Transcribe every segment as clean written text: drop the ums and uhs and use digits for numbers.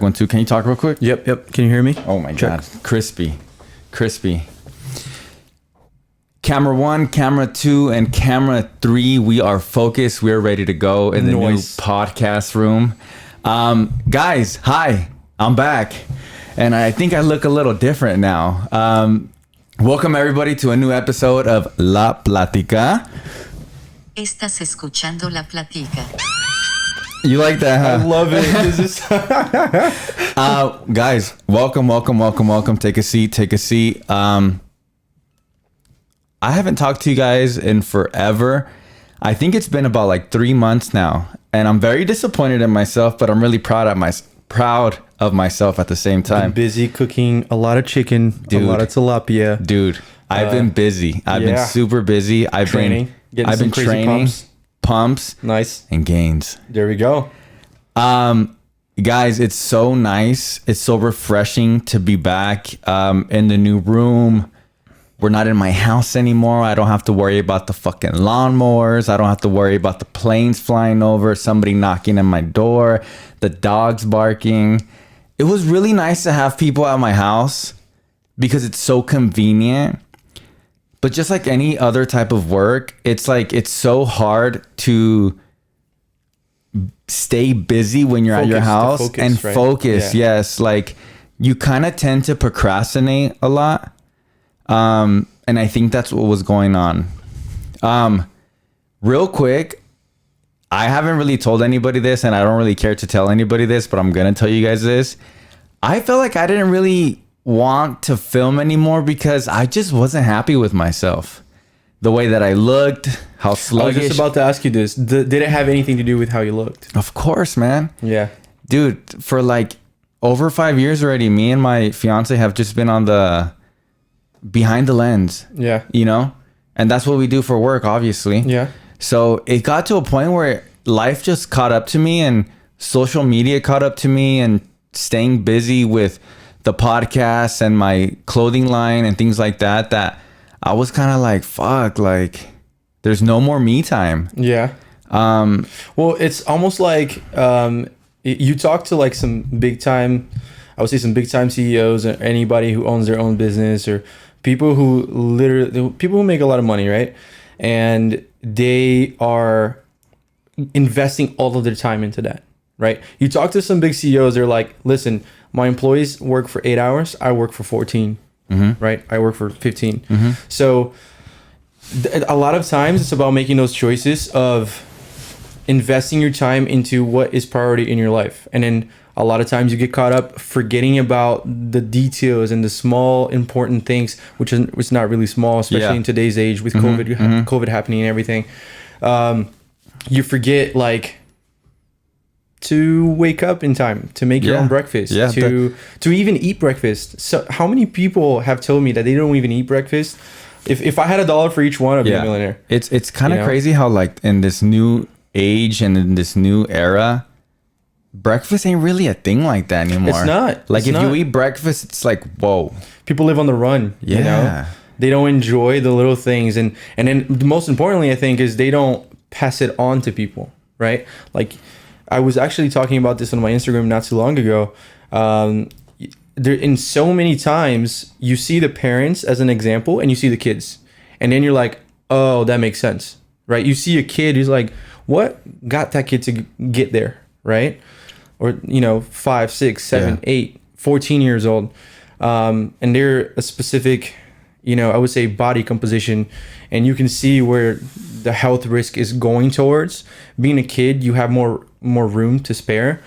1, 2. Can you talk real quick? Yep. Can you hear me? Oh my God. Crispy. Camera 1, camera 2, and camera 3. We are focused. We're ready to go in the new podcast room. Guys, hi. I'm back. And I think I look a little different now. Welcome everybody to a new episode of La Plática. Estás escuchando La Plática. You like that, huh? I love it. Guys, welcome. Take a seat. I haven't talked to you guys in forever. I think it's been about like 3 months now, and I'm very disappointed in myself, but I'm really proud of myself at the same time. Been busy cooking a lot of chicken, a lot of tilapia. Dude, I've been busy. I've been super busy. I've been training. Pumps, nice, and gains. There we go. Guys, it's so nice. It's so refreshing to be back in the new room. We're not in my house anymore. I don't have to worry about the fucking lawnmowers. I don't have to worry about the planes flying over, somebody knocking on my door, the dogs barking. It was really nice to have people at my house because it's so convenient. But just like any other type of work, it's so hard to stay busy when you're at your house and focus. Yeah. Yes. Like you kind of tend to procrastinate a lot. And I think that's what was going on. Real quick, I haven't really told anybody this and I don't really care to tell anybody this, but I'm going to tell you guys this. I felt like I didn't really want to film anymore because I just wasn't happy with myself. The way that I looked, how sluggish. I was just about to ask you this. Did it have anything to do with how you looked? Of course, man. Yeah. Dude, for like over 5 years already, me and my fiance have just been on the behind the lens. Yeah. You know? And that's what we do for work, obviously. Yeah. So it got to a point where life just caught up to me and social media caught up to me and staying busy with the podcast and my clothing line and things like that I was kind of like, fuck, like there's no more me time. Yeah. Well, it's almost like you talk to like some big time, I would say some big time CEOs or anybody who owns their own business or people who make a lot of money, right? And they are investing all of their time into that, right? You talk to some big CEOs, they're like, listen, my employees work for 8 hours. I work for 14, right? I work for 15. So a lot of times it's about making those choices of investing your time into what is priority in your life. And then a lot of times you get caught up forgetting about the details and the small important things, which is not really small, especially in today's age with COVID happening and everything. You forget like to wake up in time, to make your own breakfast, to even eat breakfast. So how many people have told me that they don't even eat breakfast? If I had $1 for each one, I'd be a millionaire. It's kind of crazy how like in this new age and in this new era, breakfast ain't really a thing like that anymore. It's not. Like you eat breakfast, it's like, whoa. People live on the run, you know? They don't enjoy the little things. And then most importantly, I think, is they don't pass it on to people, right? Like I was actually talking about this on my Instagram not too long ago. There, in so many times, you see the parents as an example and you see the kids. And then you're like, oh, that makes sense, right? You see a kid who's like, what got that kid to get there, right? Or, 5, 6, 7, 8, 14 years old. And they're a specific, I would say body composition. And you can see where the health risk is going towards. Being a kid, you have more room to spare.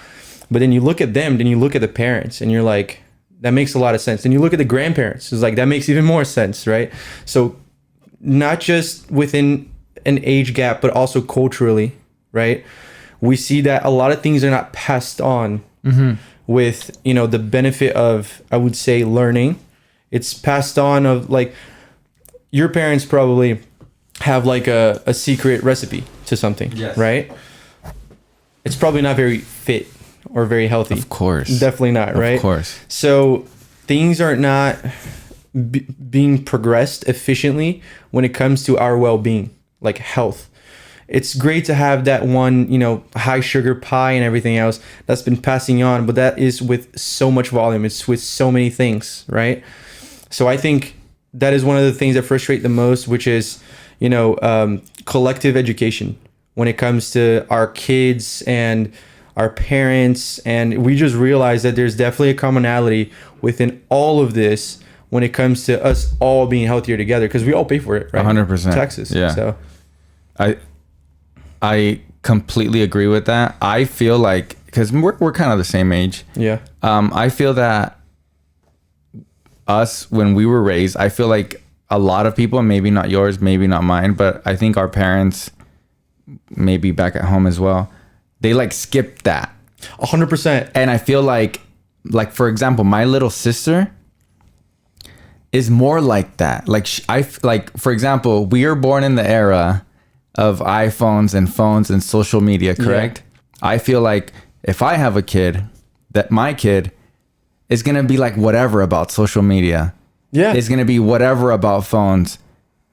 But then you look at them, then you look at the parents and you're like, that makes a lot of sense. Then you look at the grandparents, it's like, that makes even more sense, right? So not just within an age gap, but also culturally, right? We see that a lot of things are not passed on with, the benefit of, I would say, learning. It's passed on of like, your parents probably have like a secret recipe to something, right? It's probably not very fit or very healthy. Of course. Definitely not, right? Of course. So things are not being progressed efficiently when it comes to our well-being, like health. it's great to have that one, high sugar pie and everything else that's been passing on, but that is with so much volume. It's with so many things, right? So I think that is one of the things that frustrate the most, which is, collective education when it comes to our kids and our parents. And we just realize that there's definitely a commonality within all of this when it comes to us all being healthier together, because we all pay for it, right? 100%. Taxes. Yeah. So I completely agree with that. I feel like, because we're kind of the same age. Yeah. I feel that us, when we were raised, I feel like a lot of people, maybe not yours, maybe not mine, but I think our parents, maybe back at home as well, they like skipped that 100%. And I feel like for example, my little sister is more like that. Like for example, we are born in the era of iPhones and phones and social media, correct? Yeah. I feel like if I have a kid, that my kid is gonna be like whatever about social media. Yeah. It's gonna be whatever about phones.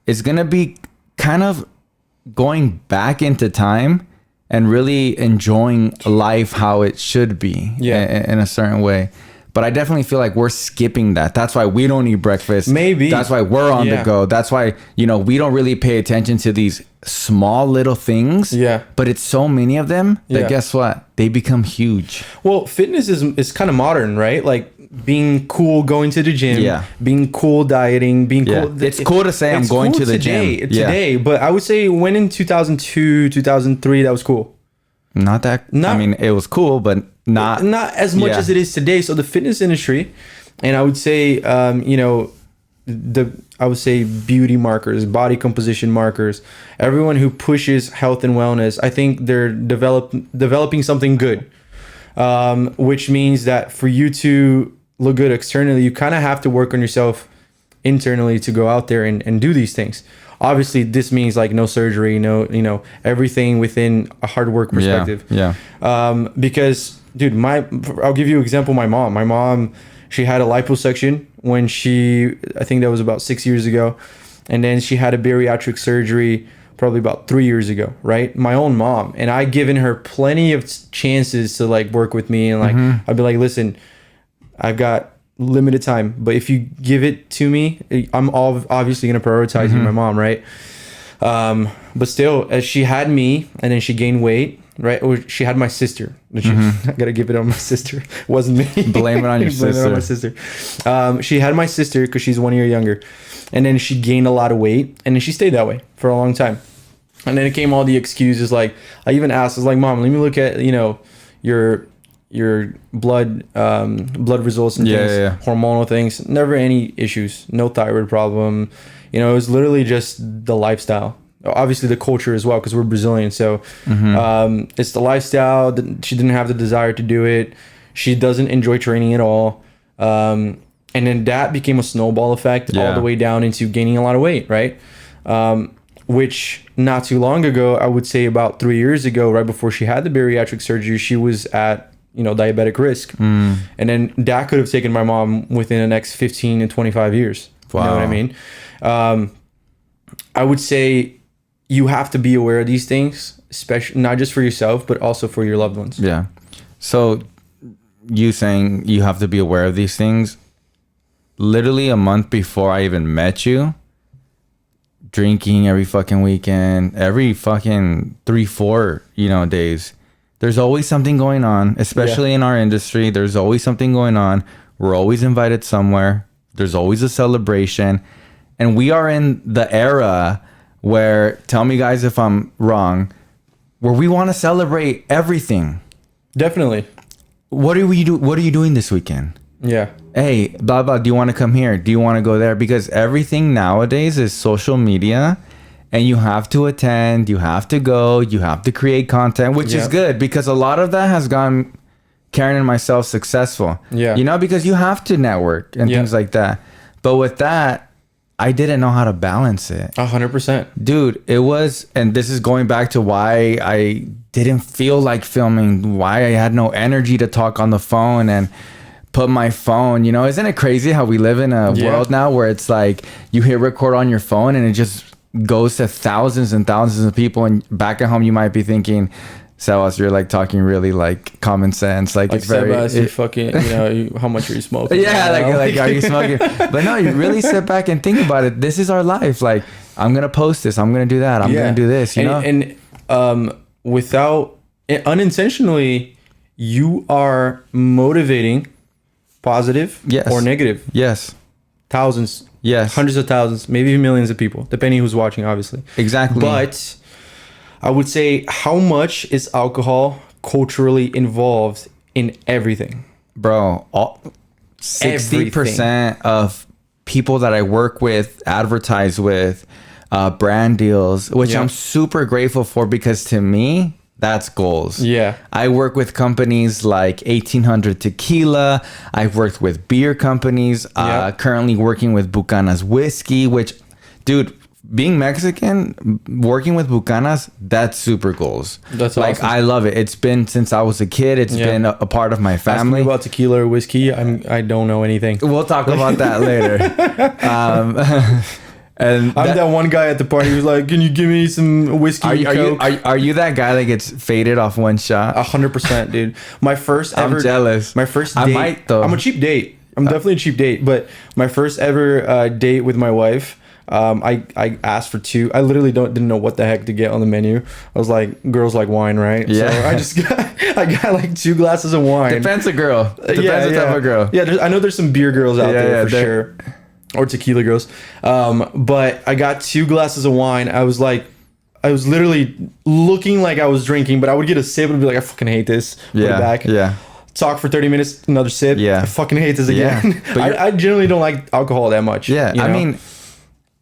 It's gonna be kind of going back into time and really enjoying life how it should be, in a certain way. But I definitely feel like we're skipping that. That's why we don't eat breakfast. Maybe. That's why we're on the go. That's why, we don't really pay attention to these small little things. Yeah. But it's so many of them that guess what? They become huge. Well, fitness is kind of modern, right? Like being cool, going to the gym, being cool, dieting, being cool. It's cool to say I'm going to the gym today, but I would say when in 2002, 2003, that was cool. I mean, it was cool, but not as much as it is today. So the fitness industry, and I would say, I would say beauty markers, body composition markers, everyone who pushes health and wellness, I think they're developing something good, which means that for you to look good externally, you kind of have to work on yourself internally to go out there and do these things. Obviously, this means like no surgery, no, everything within a hard work perspective. Yeah. Because, dude, I'll give you an example. My mom, she had a liposuction when I think that was about 6 years ago. And then she had a bariatric surgery probably about 3 years ago, right? My own mom. And I given her plenty of chances to like work with me. And like, I'd be like, listen, I've got limited time, but if you give it to me, I'm obviously going to prioritize you, my mom, right? But still, as she had me and then she gained weight, right? Or she had my sister. I gotta give it on my sister. It wasn't me. Blame it on your sister. Blame it on my sister. She had my sister because she's 1 year younger, and then she gained a lot of weight, and then she stayed that way for a long time. And then it came all the excuses. Like I even asked, I was like, Mom, let me look at your blood results and things, hormonal things. Never any issues, no thyroid problem. It was literally just the lifestyle. Obviously the culture as well, because we're Brazilian. So it's the lifestyle. She didn't have the desire to do it. She doesn't enjoy training at all. And then that became a snowball effect all the way down into gaining a lot of weight, right? Which not too long ago, I would say about 3 years ago, right before she had the bariatric surgery, she was at diabetic risk. And then that could have taken my mom within the next 15 and 25 years. Wow. You know what I mean? I would say you have to be aware of these things, especially not just for yourself, but also for your loved ones. Yeah. So you saying you have to be aware of these things, literally a month before I even met you, drinking every fucking weekend, every fucking 3-4, days. There's always something going on, especially in our industry. There's always something going on. We're always invited somewhere. There's always a celebration. And we are in the era where, tell me guys if I'm wrong, where we want to celebrate everything. Definitely. What are you doing this weekend? Yeah. Hey, blah, blah, do you want to come here? Do you want to go there? Because everything nowadays is social media. And you have to attend, you have to go, you have to create content, which is good because a lot of that has gotten Karen and myself successful. Yeah. Because you have to network and things like that. But with that, I didn't know how to balance it. 100%. Dude, it was, and this is going back to why I didn't feel like filming, why I had no energy to talk on the phone and put my phone, isn't it crazy how we live in a world now where it's like you hit record on your phone and it just goes to thousands and thousands of people, and back at home you might be thinking, Sebas, you're like talking really like common sense, like it's very Sebas, you fucking, you know, how much are you smoking? Yeah, like are you smoking? But no, you really sit back and think about it. This is our life. Like, I'm gonna post this, I'm gonna do that, I'm gonna do this, you know. And without unintentionally, you are motivating positive or negative. Yes. Thousands. Yes. Hundreds of thousands, maybe millions of people, depending who's watching, obviously. Exactly. But I would say, how much is alcohol culturally involved in everything? Bro, 60% of people that I work with, advertise with, brand deals, which I'm super grateful for, because to me, that's goals. Yeah. I work with companies like 1800 Tequila. I've worked with beer companies. Currently working with Bucanas Whiskey, which, dude, being Mexican, working with Bucanas, that's super goals. That's like awesome. I love it. It's been since I was a kid. It's been a part of my family. Ask me about tequila or whiskey. I don't know anything. We'll talk about that later. And I'm that one guy at the party who's like, "Can you give me some whiskey?" Are you that guy that gets faded off one shot? 100%, dude. My first ever. I'm jealous. My first date. I might though. I'm a cheap date. I'm definitely a cheap date. But my first ever date with my wife. I asked for 2. I literally didn't know what the heck to get on the menu. I was like, girls like wine, right? Yeah. So I got like 2 glasses of wine. Depends the girl. Depends the type of girl. Yeah, I know there's some beer girls out there for sure. Or tequila girls. But I got 2 glasses of wine. I was literally looking like I was drinking, but I would get a sip and be like, I fucking hate this. Put it back. Yeah. Talk for 30 minutes, another sip. Yeah. I fucking hate this again. But I generally don't like alcohol that much. Yeah. You know? I mean,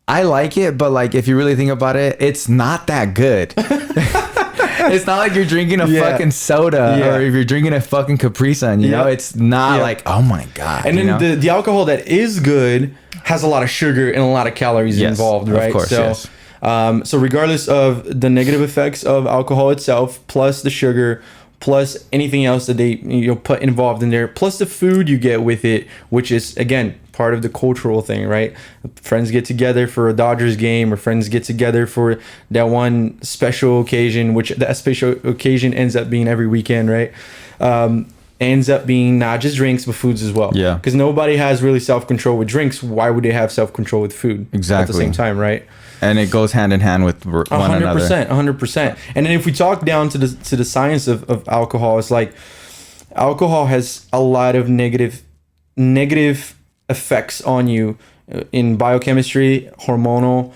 I like it, but like if you really think about it, it's not that good. It's not like you're drinking a fucking soda or if you're drinking a fucking Capri Sun, you know? It's not like, oh my God. And then the alcohol that is good has a lot of sugar and a lot of calories involved, right? Of course, so regardless of the negative effects of alcohol itself, plus the sugar, plus anything else that they put involved in there, plus the food you get with it, which is, again, part of the cultural thing, right? Friends get together for a Dodgers game, or friends get together for that one special occasion, which that special occasion ends up being every weekend, right? Ends up being not just drinks, but foods as well. Yeah. Because nobody has really self-control with drinks. Why would they have self-control with food? Exactly. At the same time, right? And it goes hand in hand with one another. 100%. And then if we talk down to the science of alcohol, it's like alcohol has a lot of negative effects on you in biochemistry, hormonal,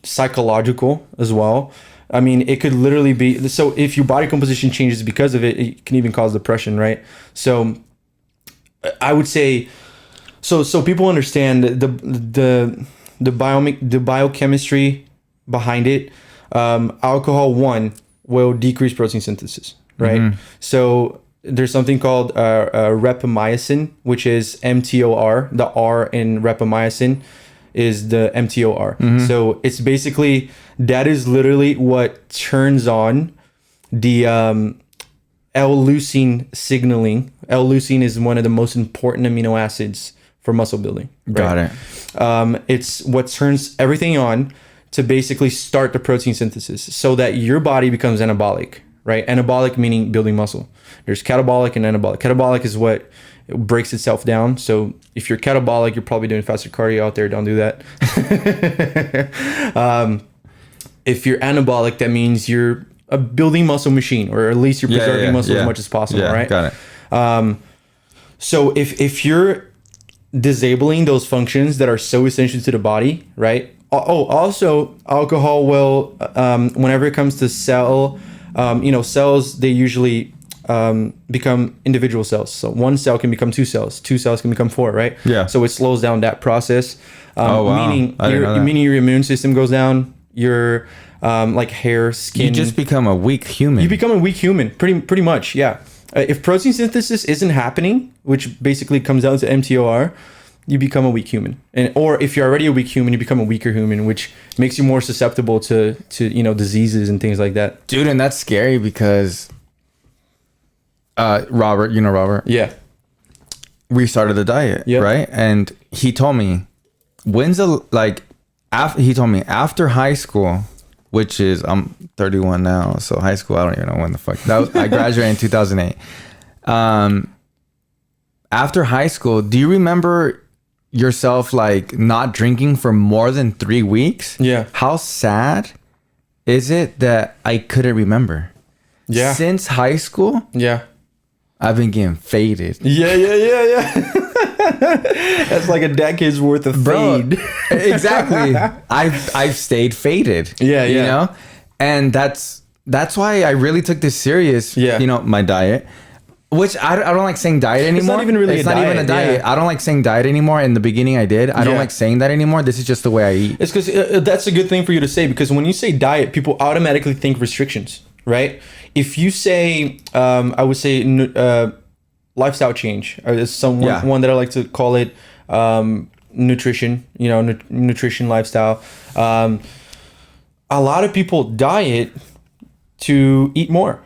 psychological as well. I mean, it could literally be, so if your body composition changes because of it, it can even cause depression, right? So I would say, so people understand the biochemistry behind it. Alcohol, one, will decrease protein synthesis, right? Mm-hmm. So there's something called rapamycin, which is mTOR. The R in rapamycin is the mTOR. Mm-hmm. So it's basically, that is literally what turns on the L-leucine signaling. L-leucine is one of the most important amino acids for muscle building. Right? Got it. It's what turns everything on to basically start the protein synthesis so that your body becomes anabolic, right? Anabolic meaning building muscle. There's catabolic and anabolic. Catabolic is what breaks itself down. So if you're catabolic, you're probably doing faster cardio out there. Don't do that. If you're anabolic, that means you're a building muscle machine, or at least you're preserving muscle as much as possible, right? Got it. So if you're disabling those functions that are so essential to the body, right? Oh, also alcohol will, whenever it comes to cells, they usually become individual cells. So one cell can become 2 cells, 2 cells can become 4, right? Yeah. So it slows down that process. Wow. Meaning your immune system goes down, your like hair, skin. You just become a weak human. You become a weak human, pretty much, yeah. If protein synthesis isn't happening, which basically comes down to mTOR, you become a weak human. Or if you're already a weak human, you become a weaker human, which makes you more susceptible to diseases and things like that. Dude, and that's scary because Robert, Robert? Yeah. We started the diet, right? And he told me, he told me after high school, which is I'm 31 now, so high school I don't even know when the fuck I graduated in 2008. After high school, do you remember yourself like not drinking for more than 3 weeks? Yeah. How sad is it that I couldn't remember? Yeah. Since high school, Yeah. I've been getting faded. Yeah. That's like a decade's worth of fade. Exactly. I've stayed faded. Yeah, You yeah. know? And that's why I really took this serious. Yeah. You know, my diet. Which I don't like saying diet anymore. not even really It's a not even a diet, diet. yeah. I don't like saying diet anymore. In the beginning I did. I don't Yeah. like saying that anymore. This is just the way I eat. It's because that's a good thing for you to say, because when you say diet, people automatically think restrictions, right? If you say, I would say lifestyle change, or one that I like to call it, nutrition, you know, nutrition lifestyle. A lot of people diet to eat more,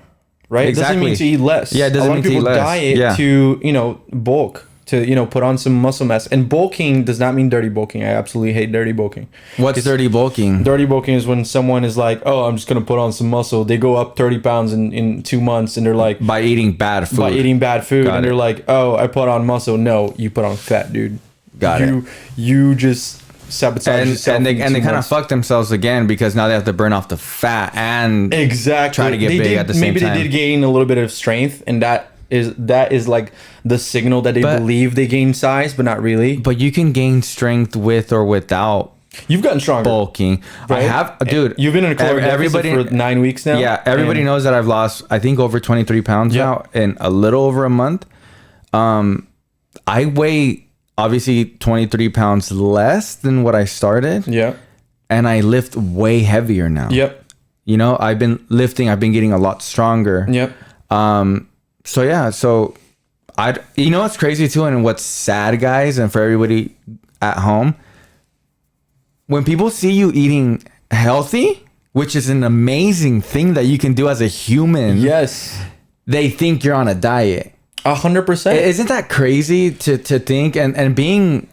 right? It doesn't mean to eat less. Yeah, it doesn't mean to eat less. A lot of people diet to, you know, bulk, to, you know, put on some muscle mass. And bulking does not mean dirty bulking. I absolutely hate dirty bulking. What's dirty bulking? Dirty bulking is when someone is like, oh, I'm just going to put on some muscle. They go up 30 pounds in 2 months, and they're like... By eating bad food. By eating bad food. Got and it. they're like, oh, I put on muscle. No, you put on fat, dude. Got it. You just sabotage yourself. And they in 2 kind of months. fuck themselves again, because now they have to burn off the fat and Exactly. try to get big at the same maybe time. they did gain a little bit of strength, and that is like the signal that they believe they gain size, but not really. But you can gain strength with or without You've gotten stronger. bulking. Right? I have, dude. You've been in a caloric everybody deficit for 9 weeks now. Yeah, everybody and- knows that I've lost, I think, over 23 pounds Yeah. now in a little over a month. I weigh obviously 23 pounds less than what I started, Yeah. and I lift way heavier now. Yep. You know, I've been lifting. I've been getting a lot stronger. Yep. So yeah, you know what's crazy too, and what's sad, guys, and for everybody at home, when people see you eating healthy, which is an amazing thing that you can do as a human, Yes. they think you're on a diet. 100%. Isn't that crazy to think? And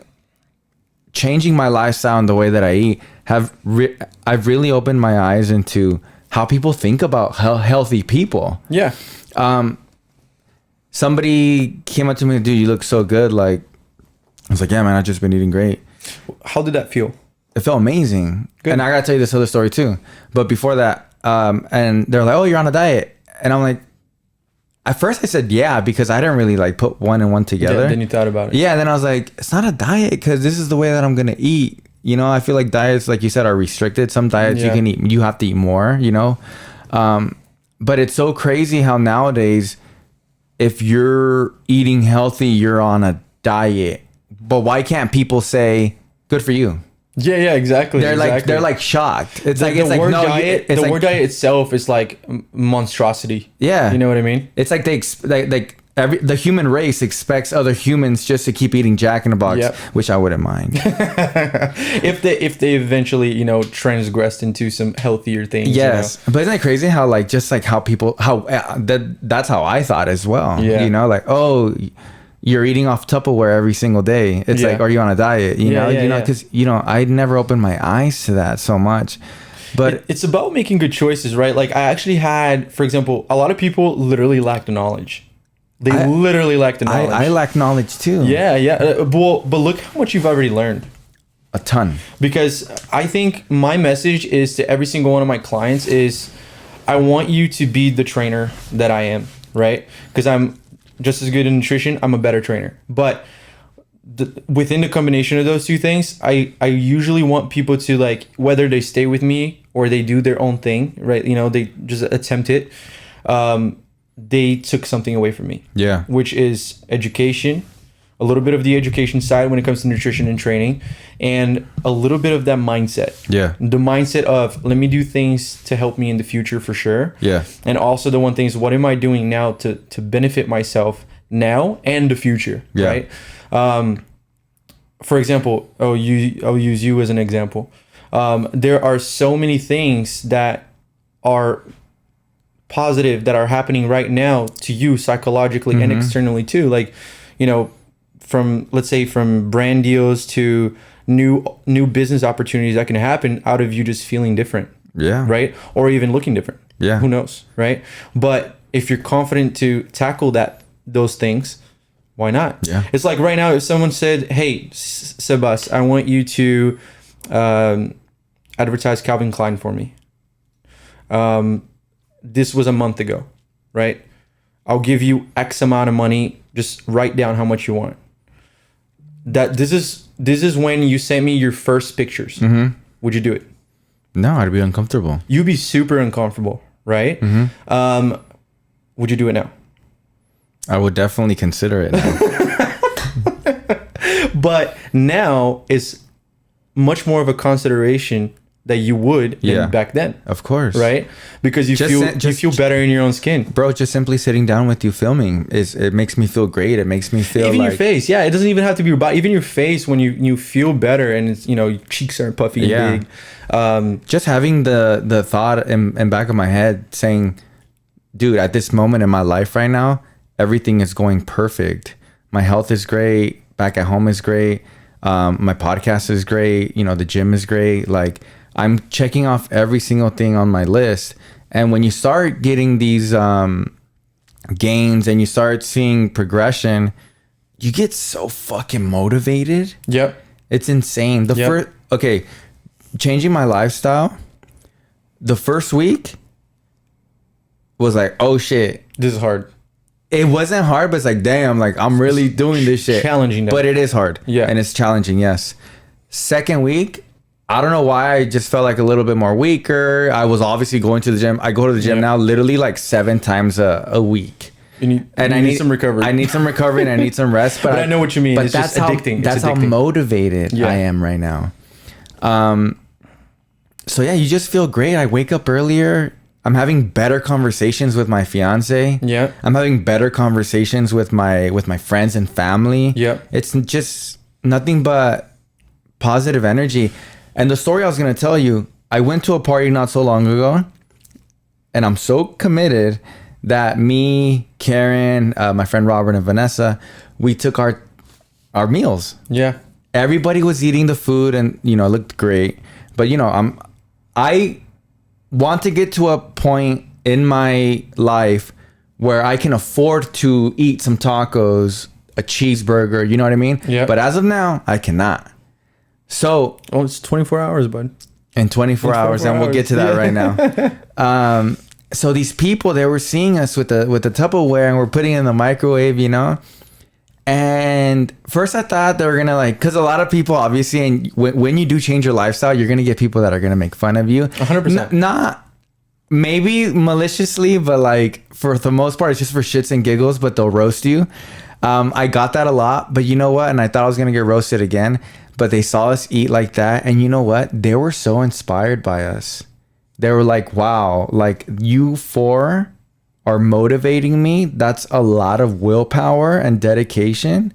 changing my lifestyle and the way that I eat I've really opened my eyes into how people think about healthy people. Yeah. Somebody came up to me, dude, you look so good. Like, I was like, yeah, man, I've just been eating great. How did that feel? It felt amazing. Good. And I gotta tell you this other story too. But before that, and they're like, oh, you're on a diet. And I'm like, at first I said, yeah, because I didn't really like put one and one together. Then you thought about it. Yeah, then I was like, it's not a diet because this is the way that I'm gonna eat. You know, I feel like diets, like you said, are restricted. Some diets you can eat, you have to eat more, you know. But it's so crazy how nowadays, if you're eating healthy, you're on a diet. But why can't people say, good for you? Yeah, exactly. They're like shocked. It's like the word no, diet. it's The like, word diet itself is like monstrosity. Yeah, You know what I mean? it's like the human race expects other humans just to keep eating Jack in the Box, Yep. which I wouldn't mind. If they eventually, you know, transgressed into some healthier things. Yes, but isn't it crazy how that's how I thought as well. Yeah. You know, like, oh, you're eating off Tupperware every single day. It's Yeah. like, are you on a diet? You know, yeah. because I'd never opened my eyes to that so much. But It's about making good choices, right? Like I actually had, for example, a lot of people literally lack the knowledge. They literally lack the knowledge. I lack knowledge too. Yeah. But look how much you've already learned. A ton. Because I think my message is to every single one of my clients is I want you to be the trainer that I am, right? Because I'm just as good in nutrition, I'm a better trainer. But within the combination of those two things, I usually want people to, like, whether they stay with me or they do their own thing, right? You know, they just attempt it. They took something away from me. Yeah. Which is education, a little bit of the education side when it comes to nutrition and training, and a little bit of that mindset. Yeah. The mindset of, let me do things to help me in the future for sure. Yeah. And also the one thing is, what am I doing now to benefit myself now and the future, Yeah. right? For example, I'll use you as an example. There are so many things that are positive that are happening right now to you psychologically and externally too. Like, you know, from brand deals to new business opportunities that can happen out of you just feeling different. Yeah. Right. Or even looking different. Yeah. Who knows? Right. But if you're confident to tackle those things, why not? Yeah. It's like right now, if someone said, hey, Sebas, I want you to advertise Calvin Klein for me. This was a month ago, right? I'll give you X amount of money. Just write down how much you want. This is when you sent me your first pictures. Mm-hmm. Would you do it? No, I'd be uncomfortable. You'd be super uncomfortable, right? Mm-hmm. Would you do it now? I would definitely consider it now. But now it's much more of a consideration that you would than back then. Of course. Right? Because you feel better in your own skin. Bro, just simply sitting down with you filming it makes me feel great. It makes me feel even like... your face. Yeah, it doesn't even have to be your body. Even your face, when you feel better and it's, your cheeks aren't puffy and big. Just having the thought in back of my head saying, dude, at this moment in my life right now, everything is going perfect. My health is great. Back at home is great. My podcast is great. The gym is great. Like, I'm checking off every single thing on my list. And when you start getting these gains and you start seeing progression, you get so fucking motivated. Yep. It's insane. Changing my lifestyle, the first week was like, oh shit. This is hard. It wasn't hard, but it's like, damn, like I'm really doing this shit. Challenging. But it is hard. Yeah. And it's challenging, yes. Second week, I don't know why I just felt like a little bit more weaker. I was obviously going to the gym. I go to the gym now literally like 7 times a week. And I need some recovery. I need some recovery and I need some rest. But I know what you mean. But it's that's just addicting. That's how motivated I am right now. So yeah, you just feel great. I wake up earlier. I'm having better conversations with my fiance. Yeah. I'm having better conversations with my friends and family. Yeah. It's just nothing but positive energy. And the story I was going to tell you, I went to a party not so long ago, and I'm so committed that me, Karen, my friend Robert and Vanessa, we took our meals. Yeah. Everybody was eating the food and, it looked great. But, I want to get to a point in my life where I can afford to eat some tacos, a cheeseburger, you know what I mean? Yeah. But as of now, I cannot. So, it's 24 hours, bud. In 24 hours, and we'll get to that right now. So these people, they were seeing us with the Tupperware, and we're putting it in the microwave, And first I thought they were gonna because a lot of people, obviously, and when you do change your lifestyle, you're gonna get people that are gonna make fun of you. 100%. Not maybe maliciously, but for the most part, it's just for shits and giggles. But they'll roast you. I got that a lot, but you know what? And I thought I was gonna get roasted again. But they saw us eat like that, and you know what? They were so inspired by us. They were like, "Wow, you four are motivating me. That's a lot of willpower and dedication."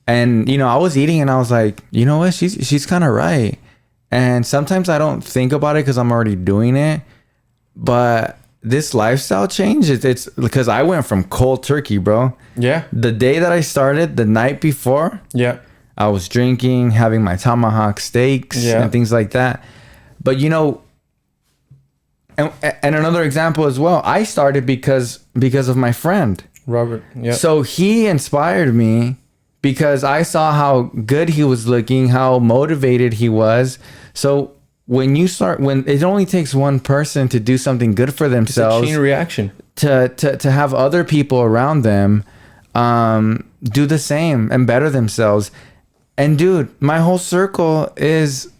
And I was eating, and I was like, "You know what? She's kind of right." And sometimes I don't think about it because I'm already doing it. But this lifestyle change, it's because I went from cold turkey, bro. Yeah. The day that I started, the night before. Yeah. I was drinking, having my tomahawk steaks and things like that. But and another example as well, I started because of my friend Robert. Yeah. So he inspired me because I saw how good he was looking, how motivated he was. So when it only takes one person to do something good for themselves, it's a chain reaction. To have other people around them do the same and better themselves. And dude, my whole circle has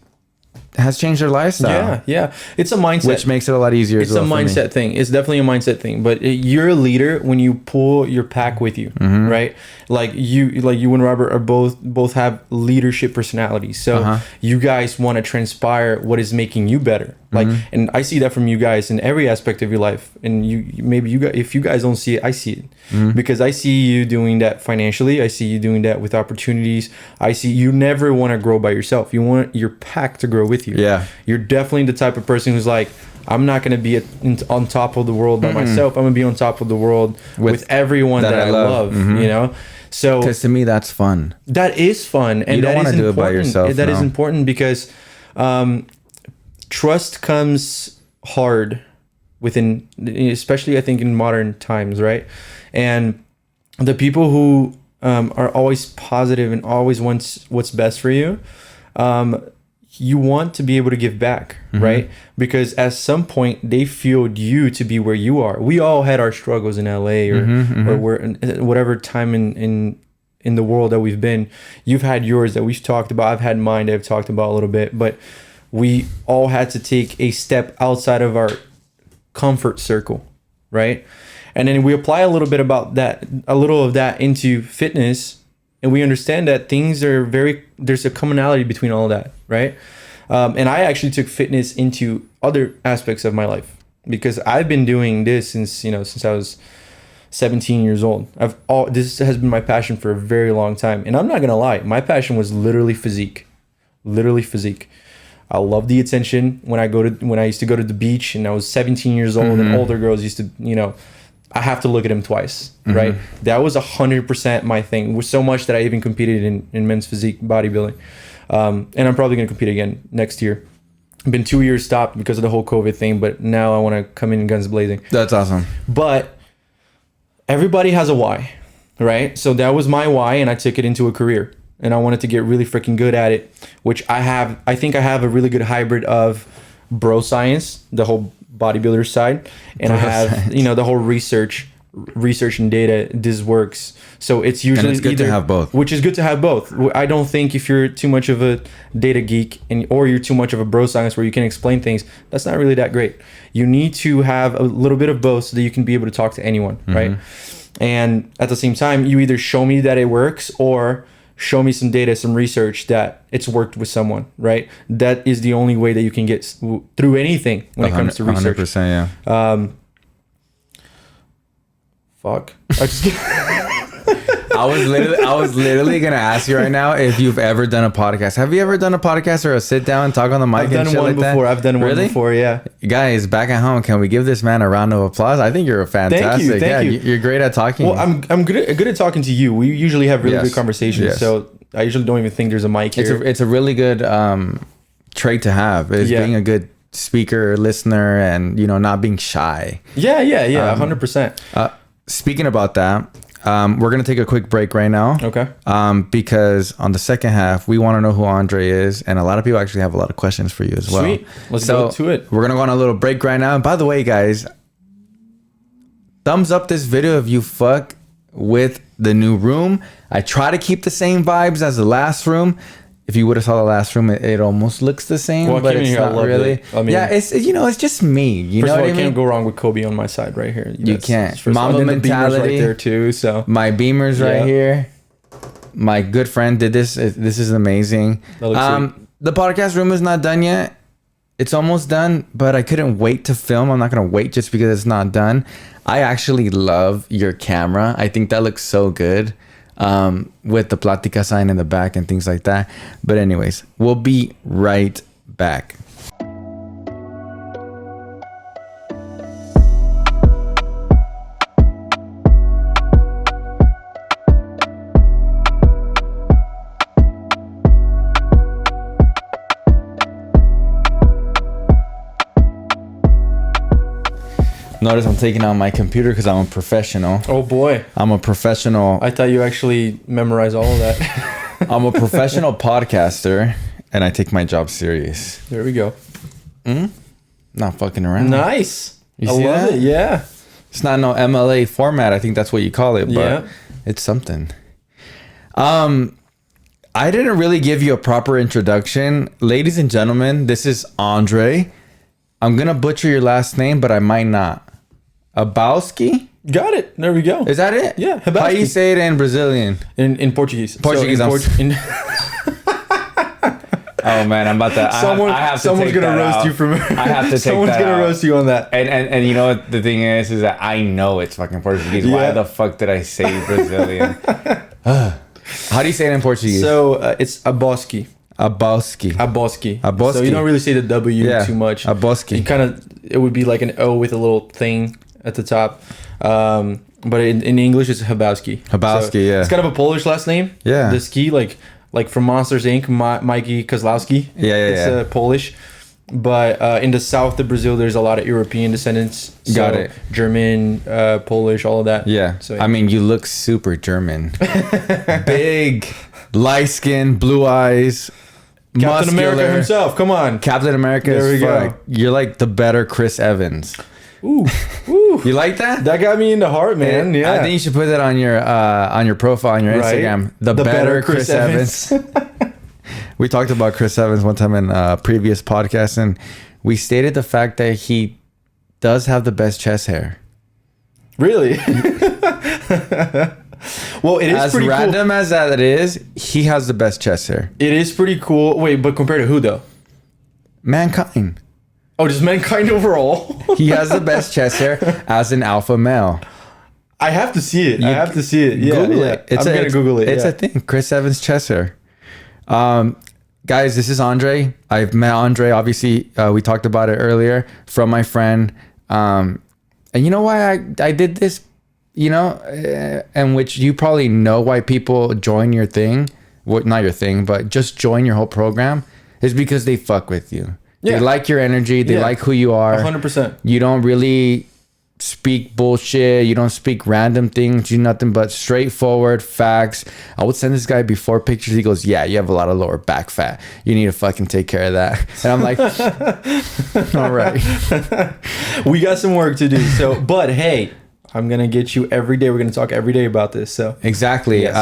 changed their lifestyle. Yeah. It's a mindset. Which makes it a lot easier It's a mindset thing. It's definitely a mindset thing. But you're a leader when you pull your pack with you, right? Like you and Robert are both have leadership personalities. So you guys want to transpire what is making you better. And I see that from you guys in every aspect of your life. And if you guys don't see it, I see it. Because I see you doing that financially. I see you doing that with opportunities. I see you never want to grow by yourself. You want your pack to grow with you. Yeah. You're definitely the type of person who's like, I'm not going to be on top of the world by myself. I'm going to be on top of the world with everyone that I love. So Because to me, that's fun. that is fun, and You don't that want is to do it by important. yourself. That is no. important because trust comes hard within, especially I think in modern times, right? And the people who are always positive and always wants what's best for you, you want to be able to give back, right? Because at some point they fueled you to be where you are. We all had our struggles in LA or where whatever time in the world that we've been. You've had yours that we've talked about. I've had mine that I've talked about a little bit, but we all had to take a step outside of our comfort circle, right? And then we apply a little bit about that, a little of that into fitness, and we understand that things are there's a commonality between all of that, right? And I actually took fitness into other aspects of my life because I've been doing this since I was 17 years old. This has been my passion for a very long time, and I'm not gonna lie, my passion was literally physique. I love the attention when I used to go to the beach and I was 17 years old and older girls used to, I have to look at them twice, right? That was 100% my thing. It was so much that I even competed in men's physique bodybuilding. And I'm probably going to compete again next year. I've been 2 years stopped because of the whole COVID thing, but now I want to come in guns blazing. That's awesome. But everybody has a why, right? So that was my why, and I took it into a career. And I wanted to get really freaking good at it, which I think I have a really good hybrid of bro science, the whole bodybuilder side, and bro I have science. The whole research and data. This works, so it's usually and it's good to have both. Which is good to have both. I don't think if you're too much of a data geek or you're too much of a bro science where you can explain things, that's not really that great. You need to have a little bit of both so that you can be able to talk to anyone, right? And at the same time, you either show me that it works or show me some data, some research that it's worked with someone, right? That is the only way that you can get through anything when it comes to research. 100%, yeah. Fuck. I was literally gonna ask you right now if you've ever done a podcast. Have you ever done a podcast or a sit down and talk on the mic? I've done one before. I've done one before. Yeah. Guys, back at home, can we give this man a round of applause? I think you're a fantastic. Thank you. You're great at talking. Well, I'm good at talking to you. We usually have really good conversations. Yes. So I usually don't even think there's a mic here. It's a really good trait to have. Is being a good speaker, listener, and not being shy. Yeah. 100%. Speaking about that. We're going to take a quick break right now. Okay. Because on the second half, we want to know who Andre is. And a lot of people actually have a lot of questions for you as well. Sweet. Let's go to it. We're going to go on a little break right now. And by the way, guys, thumbs up this video if you fuck with the new room. I try to keep the same vibes as the last room. If you would have saw the last room, it almost looks the same, but it's not really. It. I mean, it's just me. First of all, I can't go wrong with Kobe on my side right here. You can't. Mama mentality right there too. So my Beamer's right here. My good friend did this. This is amazing. The podcast room is not done yet. It's almost done, but I couldn't wait to film. I'm not gonna wait just because it's not done. I actually love your camera. I think that looks so good. With the PLATICA sign in the back and things like that. But anyways, we'll be right back. Notice I'm taking out my computer because I'm a professional. Oh boy. I'm a professional. I thought you actually memorized all of that. I'm a professional podcaster and I take my job serious. There we go. Not fucking around. Nice. I love it. Yeah. It's not no MLA format. I think that's what you call it, but it's something. I didn't really give you a proper introduction. Ladies and gentlemen, this is Andre. I'm going to butcher your last name, but I might not. Abowski? Got it. There we go. Is that it? Yeah. Habowski. How you say it in Brazilian? In Portuguese. Portuguese. So oh man, I'm about to. Someone's gonna roast you from. I have to take someone's that gonna out. roast you on that. And you know what the thing is that I know it's fucking Portuguese. Why the fuck did I say Brazilian? How do you say it in Portuguese? So it's Abowski. Abowski. So you don't really say the W too much. Abowski. It would be like an O with a little thing at the top. but in English it's Habowski. Habowski, yeah. It's kind of a Polish last name. Yeah. The ski, like from Monsters Inc., Mikey Kozlowski. It's Polish. But in the south of Brazil, there's a lot of European descendants. So Got it. German, Polish, all of that. Yeah. So, I mean, you look super German. Big, light skin, blue eyes, Captain muscular. America himself. Come on. Captain America There we is go. fuck. You're like the better Chris Evans. Ooh. You like that? That got me in the heart, man. Yeah. I think you should put that on your profile on your Right? Instagram. The better Chris Evans. We talked about Chris Evans one time in a previous podcast, and we stated the fact that he does have the best chest hair. Really? Well, it is As pretty random cool. as that is, he has the best chest hair. It is pretty cool. Wait, but compared to who though? Mankind. Oh, just mankind overall. He has the best chest hair as an alpha male. I have to see it. I have to see it. Yeah, Google yeah. it. I'm gonna Google it. It's a thing. Chris Evans chest hair. Guys, this is Andre. I've met Andre. Obviously, we talked about it earlier from my friend. And you know why I did this? You know, and which you probably know why people join your thing. What, not your thing, but just join your whole program is because they fuck with you. Yeah. They like your energy. They like who you are. 100%. You don't really speak bullshit. You don't speak random things. You do nothing but straightforward facts. I would send this guy before pictures. He goes, yeah, you have a lot of lower back fat. You need to fucking take care of that. And I'm like, all right. We got some work to do. So, but hey, I'm gonna get you every day. We're gonna talk every day about this. So Exactly. Yes.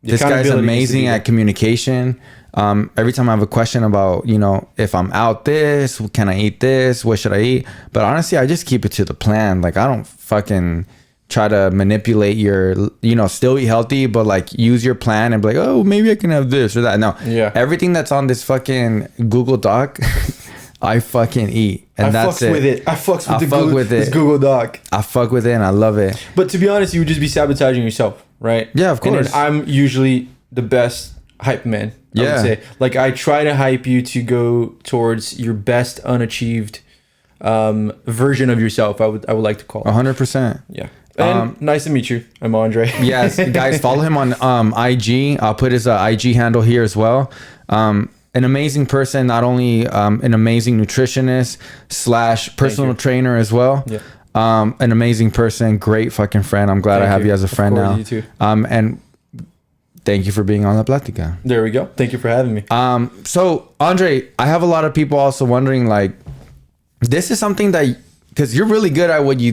This guy's accountability needs to amazing be at communication. Every time I have a question about, you know, if I'm out this, can I eat this? What should I eat? But honestly, I just keep it to the plan. Like, I don't fucking try to manipulate your, you know, still eat healthy, but like use your plan and be like, oh, maybe I can have this or that. No. Yeah. Everything that's on this fucking Google Doc, I fucking eat. And that's it. With it. I fucks with I the fuck Google, with it. this Google Doc. I fuck with it and I love it. But to be honest, you would just be sabotaging yourself, right? Yeah, of course. And then I'm usually the best hype man. I Yeah. would say. Like, I try to hype you to go towards your best unachieved version of yourself. I would like to call it. 100%. Yeah. And nice to meet you. I'm Andre. Yes, guys, follow him on IG. I'll put his IG handle here as well. An amazing person, not only an amazing nutritionist / personal trainer as well. Yeah. An amazing person, great fucking friend. I'm glad I have you as a friend now. You too. And thank you for being on La Platica. There we go. Thank you for having me. So Andre, I have a lot of people also wondering, like, this is something that, because you're really good at what you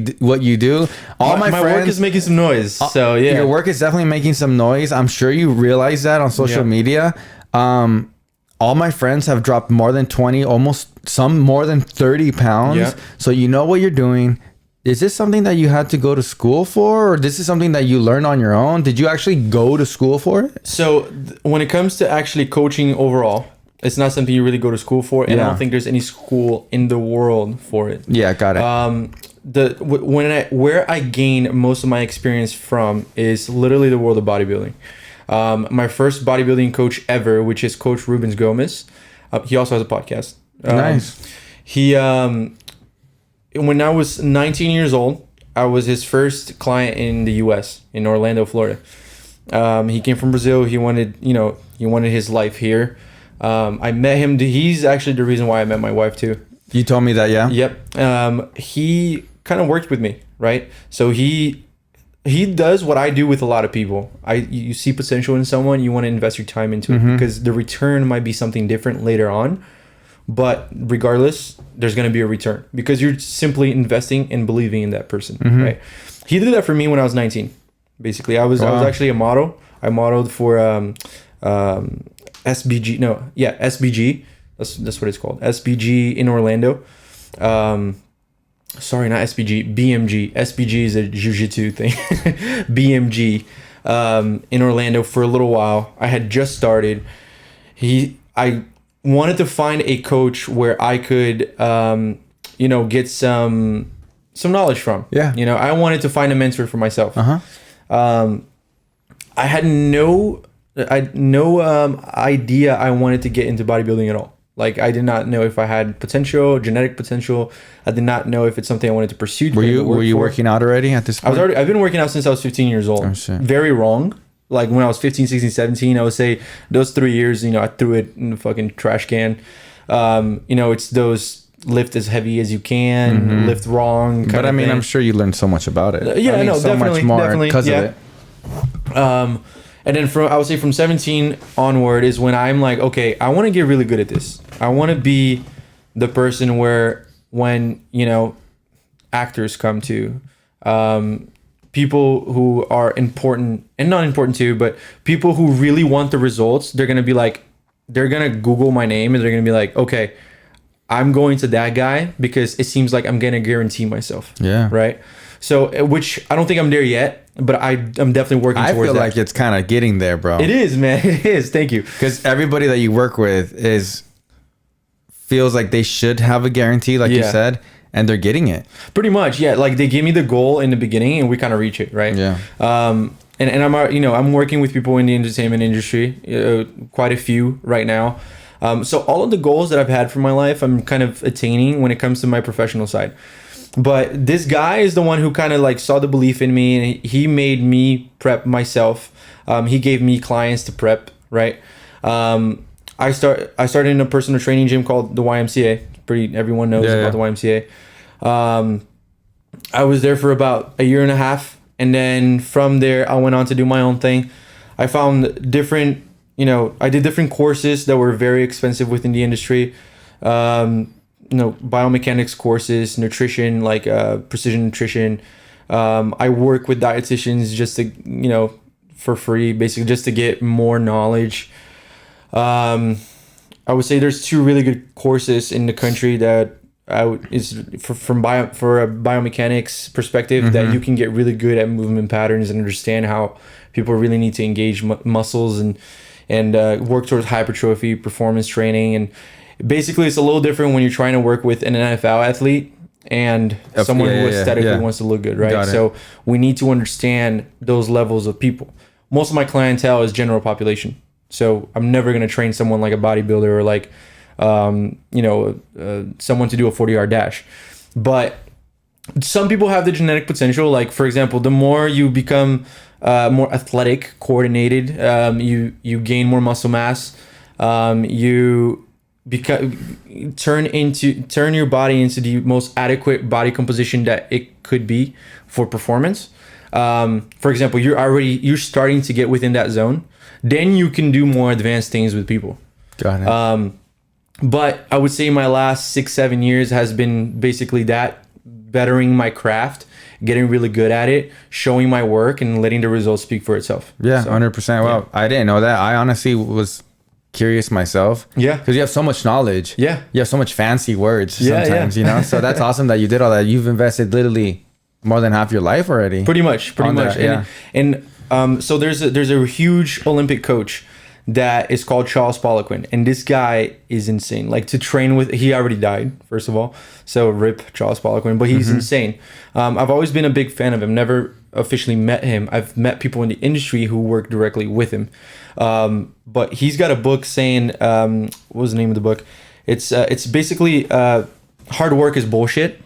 do. All my friends, work is making some noise. So yeah, your work is definitely making some noise. I'm sure you realize that on social media. All my friends have dropped more than 20, almost some more than 30 pounds. Yeah. So you know what you're doing. Is this something that you had to go to school for, or this is something that you learned on your own? Did you actually go to school for it? So when it comes to actually coaching overall, it's not something you really go to school for, and I don't think there's any school in the world for it. Yeah, got it. Where I gain most of my experience from is literally the world of bodybuilding. My first bodybuilding coach ever, which is Coach Rubens Gomez. He also has a podcast. Nice. He when I was 19 years old, I was his first client in the US, in Orlando, Florida. He came from Brazil. He wanted his life here. I met him. He's actually the reason why I met my wife too. You told me that, yeah? Yep. He kind of worked with me, right? So he does what I do with a lot of people. You see potential in someone, you want to invest your time into it because the return might be something different later on. But regardless, there's going to be a return because you're simply investing and believing in that person, right? He did that for me when I was 19. Basically, I was actually a model. I modeled for SBG. SBG. That's what it's called. SBG in Orlando. Sorry, not SBG. BMG. SBG is a jiu-jitsu thing. BMG in Orlando for a little while. I had just started. I wanted to find a coach where I could, get some knowledge from. Yeah. I wanted to find a mentor for myself. I had no idea I wanted to get into bodybuilding at all. Like I did not know if I had potential, genetic potential. I did not know if it's something I wanted to pursue. Were you working out already at this point? I've been working out since I was 15 years old. Oh, shit. Very wrong. Like when I was 15, 16, 17, I would say those 3 years, you know, I threw it in the fucking trash can. You know, it's those lift as heavy as you can, lift wrong. But I mean, I'm sure you learned so much about it. Yeah, I mean, no, so definitely, much more definitely, because yeah. of it. And then I would say from 17 onward is when I'm like, okay, I want to get really good at this. I want to be the person where when, you know, actors come to, people who are important and not important too, but people who really want the results, they're going to be like, they're going to Google my name and they're going to be like, okay, I'm going to that guy because it seems like I'm going to guarantee myself. Yeah. Right. So, which I don't think I'm there yet, but I'm definitely working towards that. I feel like it's kind of getting there, bro. It is, man. It is. Thank you. Because everybody that you work with feels like they should have a guarantee, like you said, and they're getting it. Pretty much, yeah. Like they give me the goal in the beginning, and we kind of reach it, right? Yeah. And I'm, you know, I'm working with people in the entertainment industry, quite a few right now. So all of the goals that I've had for my life, I'm kind of attaining when it comes to my professional side. But this guy is the one who kind of like saw the belief in me, and he made me prep myself. He gave me clients to prep, right? I started in a personal training gym called the YMCA. Everyone knows about the YMCA. I was there for about a year and a half, and then from there I went on to do my own thing. I found different, you know, I did different courses that were very expensive within the industry. You know, biomechanics courses, nutrition, like precision nutrition. I work with dietitians just to, you know, for free, basically just to get more knowledge. I would say there's 2 really good courses in the country that for a biomechanics perspective that you can get really good at movement patterns and understand how people really need to engage muscles and work towards hypertrophy, performance training. And basically it's a little different when you're trying to work with an NFL athlete and someone who aesthetically wants to look good, right? So we need to understand those levels of people. Most of my clientele is general population. So I'm never going to train someone like a bodybuilder or like, you know, someone to do a 40-yard dash. But some people have the genetic potential. Like, for example, the more you become more athletic, coordinated, you gain more muscle mass. You turn your body into the most adequate body composition that it could be for performance. For example, you're starting to get within that zone. Then you can do more advanced things with people. Got it. But I would say my last 6-7 years has been basically that, bettering my craft, getting really good at it, showing my work, and letting the results speak for itself. Yeah, so, 100%. Well, I didn't know that. I honestly was curious myself. Yeah. Because you have so much knowledge. Yeah. You have so much fancy words sometimes, you know? So that's awesome that you did all that. You've invested literally more than half your life already. Pretty much. That, And so there's a huge Olympic coach that is called Charles Poliquin, and this guy is insane. Like, to train with, he already died, first of all, so rip Charles Poliquin, but he's insane. I've always been a big fan of him. Never officially met him. I've met people in the industry who work directly with him. But he's got a book saying, what was the name of the book? It's basically hard work is bullshit,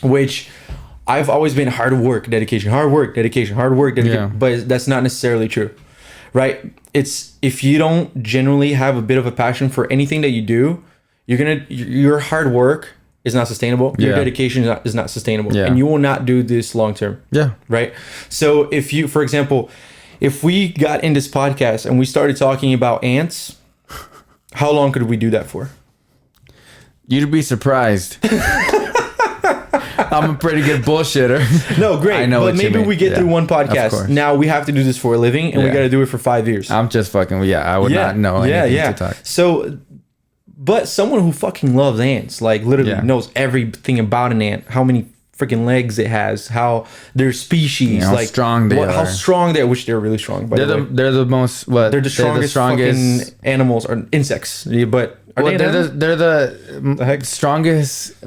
which I've always been hard work, dedication, Yeah. but that's not necessarily true, right? It's, if you don't generally have a bit of a passion for anything that you do, your hard work is not sustainable. Your dedication is not sustainable, and you will not do this long term. Yeah. Right. So if you, for example, if we got in this podcast and we started talking about ants, how long could we do that for? You'd be surprised. I'm a pretty good bullshitter. No, great. I know, but maybe we get through one podcast. Now we have to do this for a living, and we got to do it for 5 years. I'm just fucking. I would not know anything to talk. So, but someone who fucking loves ants, like literally knows everything about an ant, how many freaking legs it has, how their species, how like strong they are, how strong they are, which they're really strong. By the way, they're the most. They're the strongest fucking animals or insects. But they're the strongest.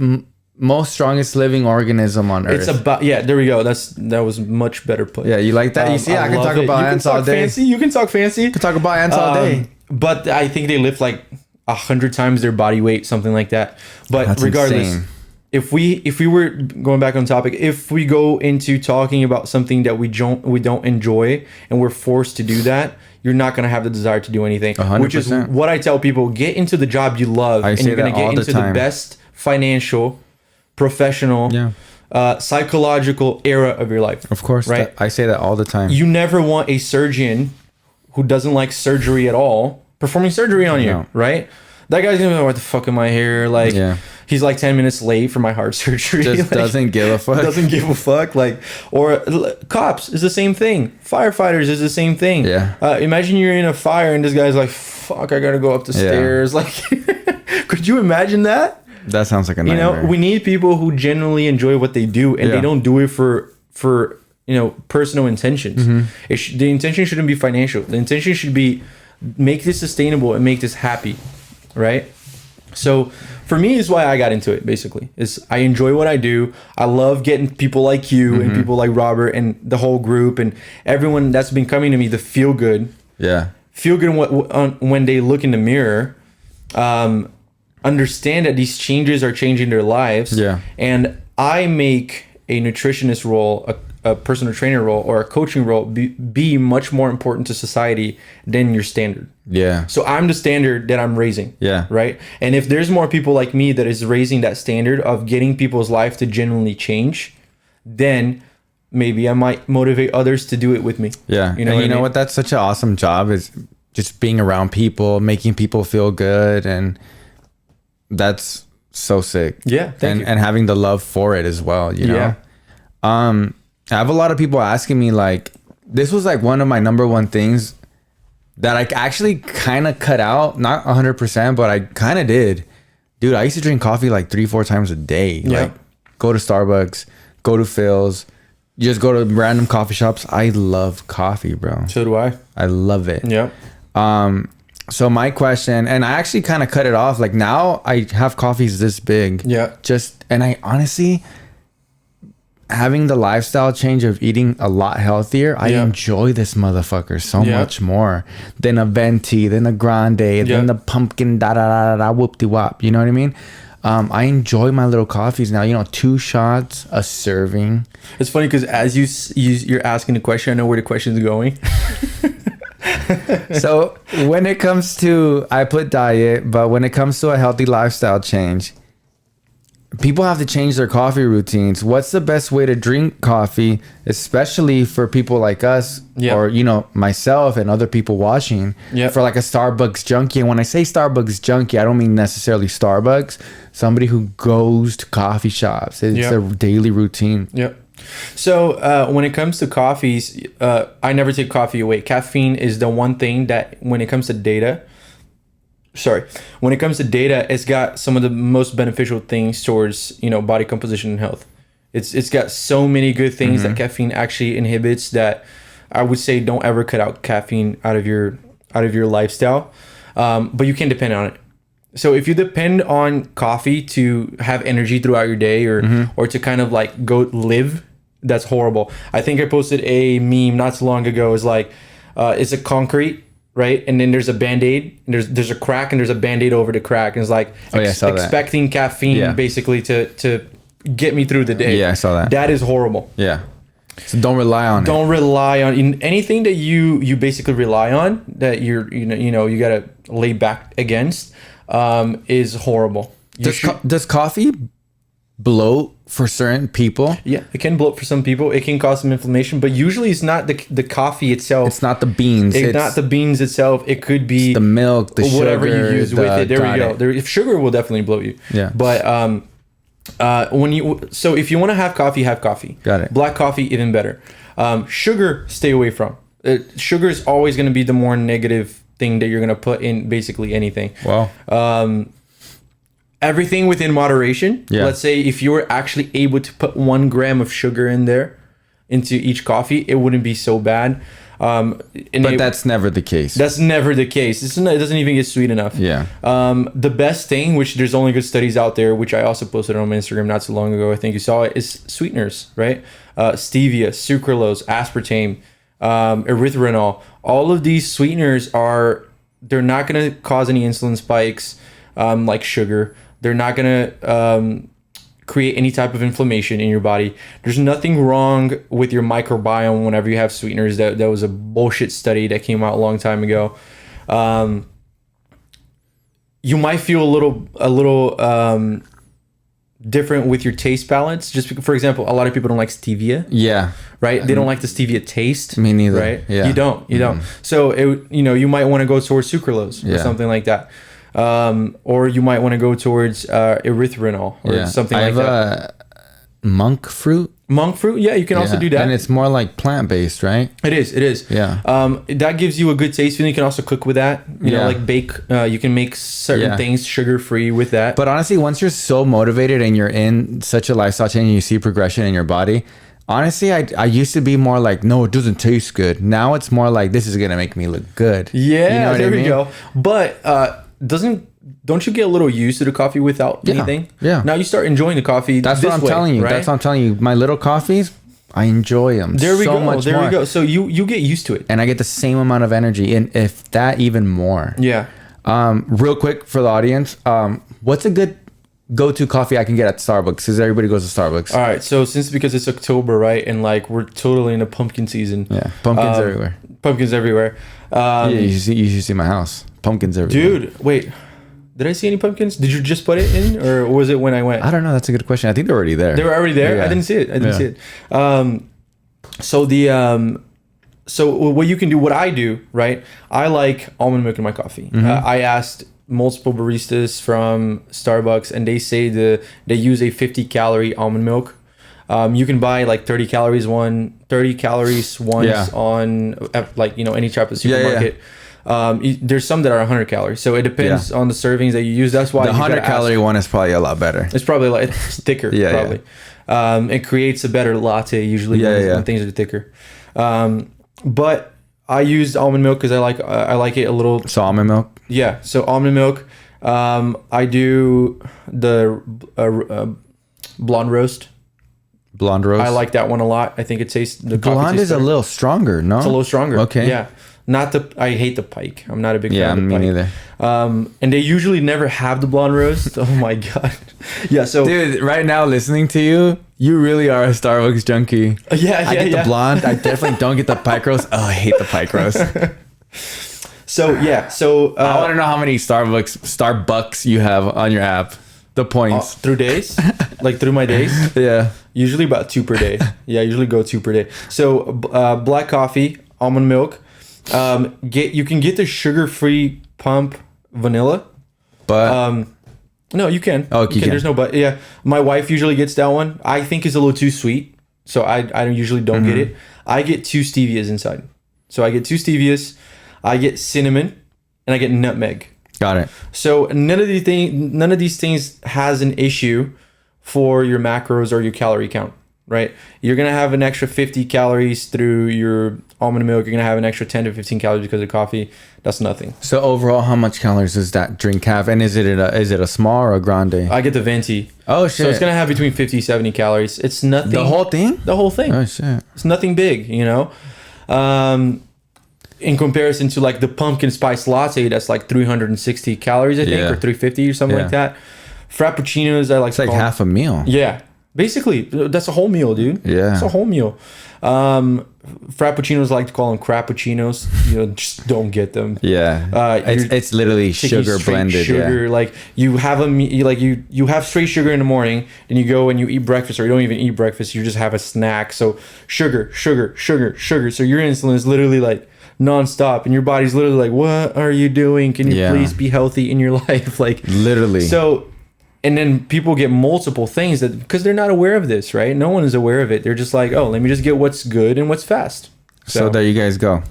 Most strongest living organism on earth. It's about, there we go. That was much better put. Yeah, you like that? You see, I can talk about ants all day. You can talk fancy. You can talk about ants all day. But I think they lift like 100 times their body weight, something like that. But That's regardless, insane. if we were going back on topic, if we go into talking about something that we don't enjoy and we're forced to do that, you're not going to have the desire to do anything. 100%. Which is what I tell people: get into the job you love, and you're going to get into the best financial, professional, psychological era of your life. Of course, right? I say that all the time. You never want a surgeon who doesn't like surgery at all performing surgery on you, right? That guy's gonna be like, what the fuck am I here? Like, he's like 10 minutes late for my heart surgery. Just like, doesn't give a fuck. Doesn't give a fuck. Like, or cops is the same thing. Firefighters is the same thing. Yeah. Imagine you're in a fire and this guy's like, fuck, I gotta go up the stairs. Like, could you imagine that? That sounds like a nightmare. You know, we need people who genuinely enjoy what they do, and they don't do it for personal intentions. The intention shouldn't be financial. The intention should be make this sustainable and make this happy, right? So for me, is why I got into it. Basically, is I enjoy what I do. I love getting people like you and people like Robert and the whole group and everyone that's been coming to me to feel good. Feel good when they look in the mirror. Understand that these changes are changing their lives. And I make a nutritionist role, a personal trainer role, or a coaching role be much more important to society than your standard. So I'm the standard that I'm raising. Right. And if there's more people like me that is raising that standard of getting people's life to genuinely change, then maybe I might motivate others to do it with me. You know what? That's such an awesome job, is just being around people, making people feel good, and that's so sick. Thank you. And having the love for it as well, you know. I have a lot of people asking me, like, this was like one of my number one things that I actually kind of cut out, not 100%, but I kind of did. Dude, I used to drink coffee like 3-4 times a day. Like, go to Starbucks, go to Phil's, just go to random coffee shops. I love coffee, bro. So do I. I love it. So my question, and I actually kind of cut it off. Like, now I have coffees this big. And I honestly, having the lifestyle change of eating a lot healthier, I enjoy this motherfucker so much more than a venti, than a grande, than the pumpkin whoop-de-wop. You know what I mean? I enjoy my little coffees now. You know, 2 shots, a serving. It's funny because as you're asking the question, I know where the question is going. So when it comes to, I put diet, but when it comes to a healthy lifestyle change, people have to change their coffee routines. What's the best way to drink coffee, especially for people like us, or, you know, myself and other people watching, for like a Starbucks junkie? And when I say Starbucks junkie, I don't mean necessarily Starbucks. Somebody who goes to coffee shops. It's their daily routine. So when it comes to coffees, I never take coffee away. Caffeine is the one thing that when it comes to data, it's got some of the most beneficial things towards, you know, body composition and health. It's got so many good things that caffeine actually inhibits, that I would say don't ever cut out caffeine out of your lifestyle. But you can depend on it. So if you depend on coffee to have energy throughout your day, or to kind of like go live, that's horrible. I think I posted a meme not so long ago. It's like, it's a concrete, right? And then there's a Band-Aid, and there's a crack, and there's a Band-Aid over the crack. And it's like expecting caffeine basically to get me through the day. I saw that. That is horrible. So don't rely on it. Don't rely on anything that you basically rely on, that you gotta lay back against, is horrible. Does coffee bloat for certain people? Yeah, it can bloat for some people. It can cause some inflammation, but usually it's not the coffee itself. It's not the beans. It's not the beans itself. It could be the milk, the whatever sugar, you use with it. There we go. Sugar will definitely bloat you. But if you want to have coffee, have coffee. Got it. Black coffee, even better. Sugar, stay away from. Sugar is always going to be the more negative thing that you're going to put in basically anything. Wow. Everything within moderation. Let's say if you were actually able to put 1 gram of sugar in there into each coffee, it wouldn't be so bad. But that's never the case. That's never the case. It doesn't even get sweet enough. The best thing, which there's only good studies out there, which I also posted on my Instagram not so long ago, I think you saw it, is sweeteners, right? Stevia, sucralose, aspartame, erythritol. All of these sweeteners are they're not going to cause any insulin spikes like sugar. They're not going to create any type of inflammation in your body. There's nothing wrong with your microbiome whenever you have sweeteners. That was a bullshit study that came out a long time ago. You might feel a little different with your taste palates. Just because, for example, a lot of people don't like stevia. Yeah. Right. They don't like the stevia taste. Me neither. Right. Yeah. You don't. So you might want to go towards sucralose or something like that. Or you might want to go towards erythritol or something like that. Monk fruit. Monk fruit, yeah, you can also do that. And it's more like plant-based, right? It is. Yeah. That gives you a good taste feeling. You can also cook with that. You know, like bake. You can make certain things sugar-free with that. But honestly, once you're so motivated and you're in such a lifestyle change and you see progression in your body, honestly, I used to be more like, no, it doesn't taste good. Now it's more like, this is going to make me look good. Yeah, you know there we go. But don't you get a little used to the coffee without anything? Yeah. Now you start enjoying the coffee. That's what I'm telling you. Right? That's what I'm telling you. My little coffees, I enjoy them. There we go. Much there more. we go. So you get used to it, and I get the same amount of energy, and if that even more. Yeah. Real quick for the audience, what's a good go-to coffee I can get at Starbucks? Because everybody goes to Starbucks. All right. So because it's October, right, and like we're totally in a pumpkin season. Yeah. Pumpkins everywhere. Pumpkins everywhere. Yeah, you should see my house. Pumpkins everywhere. Dude, wait. Did I see any pumpkins? Did you just put it in, or was it when I went? I don't know. That's a good question. I think they're already there. They were already there. Yeah. I didn't see it. So what you can do, what I do, right? I like almond milk in my coffee. I asked multiple baristas from Starbucks, and they say they use a 50-calorie almond milk. You can buy like 30 calories once on like any type of supermarket. There's some that are 100 calories, so it depends on the servings that you use. That's why the 100-calorie one is probably a lot better. It's probably it's thicker. Probably. It creates a better latte usually when things are thicker. But I used almond milk because I like it a little. So almond milk. Yeah. So almond milk. I do the blonde roast. Blonde roast. I like that one a lot. I think it tastes the blonde is better. A little stronger. No, it's a little stronger. Okay. Yeah. I hate the Pike. I'm not a big fan of the me Pike. neither. And they usually never have the blonde roast. Oh my god. Yeah. So dude, right now listening to you, you really are a Starbucks junkie. I get the blonde. I definitely don't get the Pike roast. Oh, I hate the Pike roast. So I want to know how many Starbucks you have on your app. The points through days, like through my days. Yeah. Usually about 2 per day. Yeah, usually go 2 per day. So black coffee, almond milk. You can get the sugar-free pump vanilla, but no, you can. Oh, you can. There's no but. Yeah, my wife usually gets that one. I think it's a little too sweet, so I usually don't get it. I get 2 stevias inside, so I get 2 stevias. I get cinnamon, and I get nutmeg. Got it. So none of these things has an issue for your macros or your calorie count. Right, you're gonna have an extra 50 calories through your almond milk. You're gonna have an extra 10 to 15 calories because of coffee. That's nothing. So overall, how much calories does that drink have? And is it a small or a grande? I get the venti. Oh shit! So it's gonna have between 50 70 calories. It's nothing. The whole thing. The whole thing. Oh shit! It's nothing big, in comparison to like the pumpkin spice latte, that's like 360 calories, I think, or 350 or something like that. Frappuccinos, I like. It's like half a meal. Yeah. Basically, that's a whole meal, dude. Yeah. It's a whole meal. Frappuccinos, I like to call them crappuccinos. Just don't get them. Yeah. It's literally sugar blended. Sugar. Yeah. Like you have you have straight sugar in the morning, and you go and you eat breakfast, or you don't even eat breakfast. You just have a snack. So sugar. So your insulin is literally like nonstop, and your body's literally like, what are you doing? Can you please be healthy in your life? Like literally. So. And then people get multiple things because they're not aware of this, right? No one is aware of it. They're just like, oh, let me just get what's good and what's fast. So there you guys go.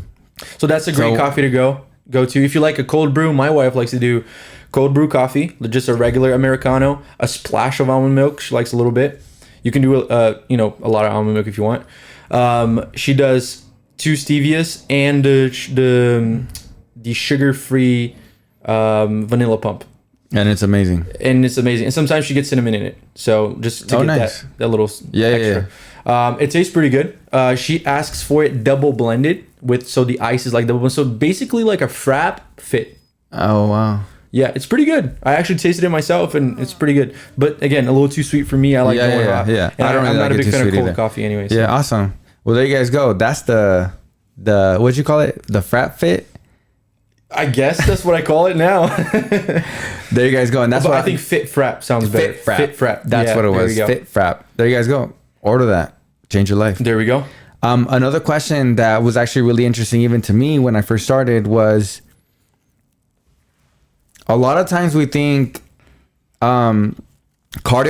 So that's a great coffee to go to. If you like a cold brew, my wife likes to do cold brew coffee, just a regular Americano, a splash of almond milk. She likes a little bit. You can do a lot of almond milk if you want. She does 2 stevias and the sugar-free vanilla pump. And it's amazing. And sometimes she gets cinnamon in it. So just to get nice. that little extra. Yeah. It tastes pretty good. She asks for it double blended so the ice is like double blended. So basically like a frap fit. Oh, wow. Yeah, it's pretty good. I actually tasted it myself, and it's pretty good. But again, a little too sweet for me. I like going hot. Yeah. And I don't really I'm like not a it big too fan of sweet cold either. coffee anyway. So. Yeah, awesome. Well, there you guys go. That's the what'd you call it? The frat fit? I guess that's what I call it now. There you guys go. And that's But what I think fit frap sounds better. Fit frap. Fit frap. That's Yeah, what it there was. we go. Fit frap. There you guys go. Order that. Change your life. There we go. Another question that was actually really interesting even to me when I first started was a lot of times we think cardio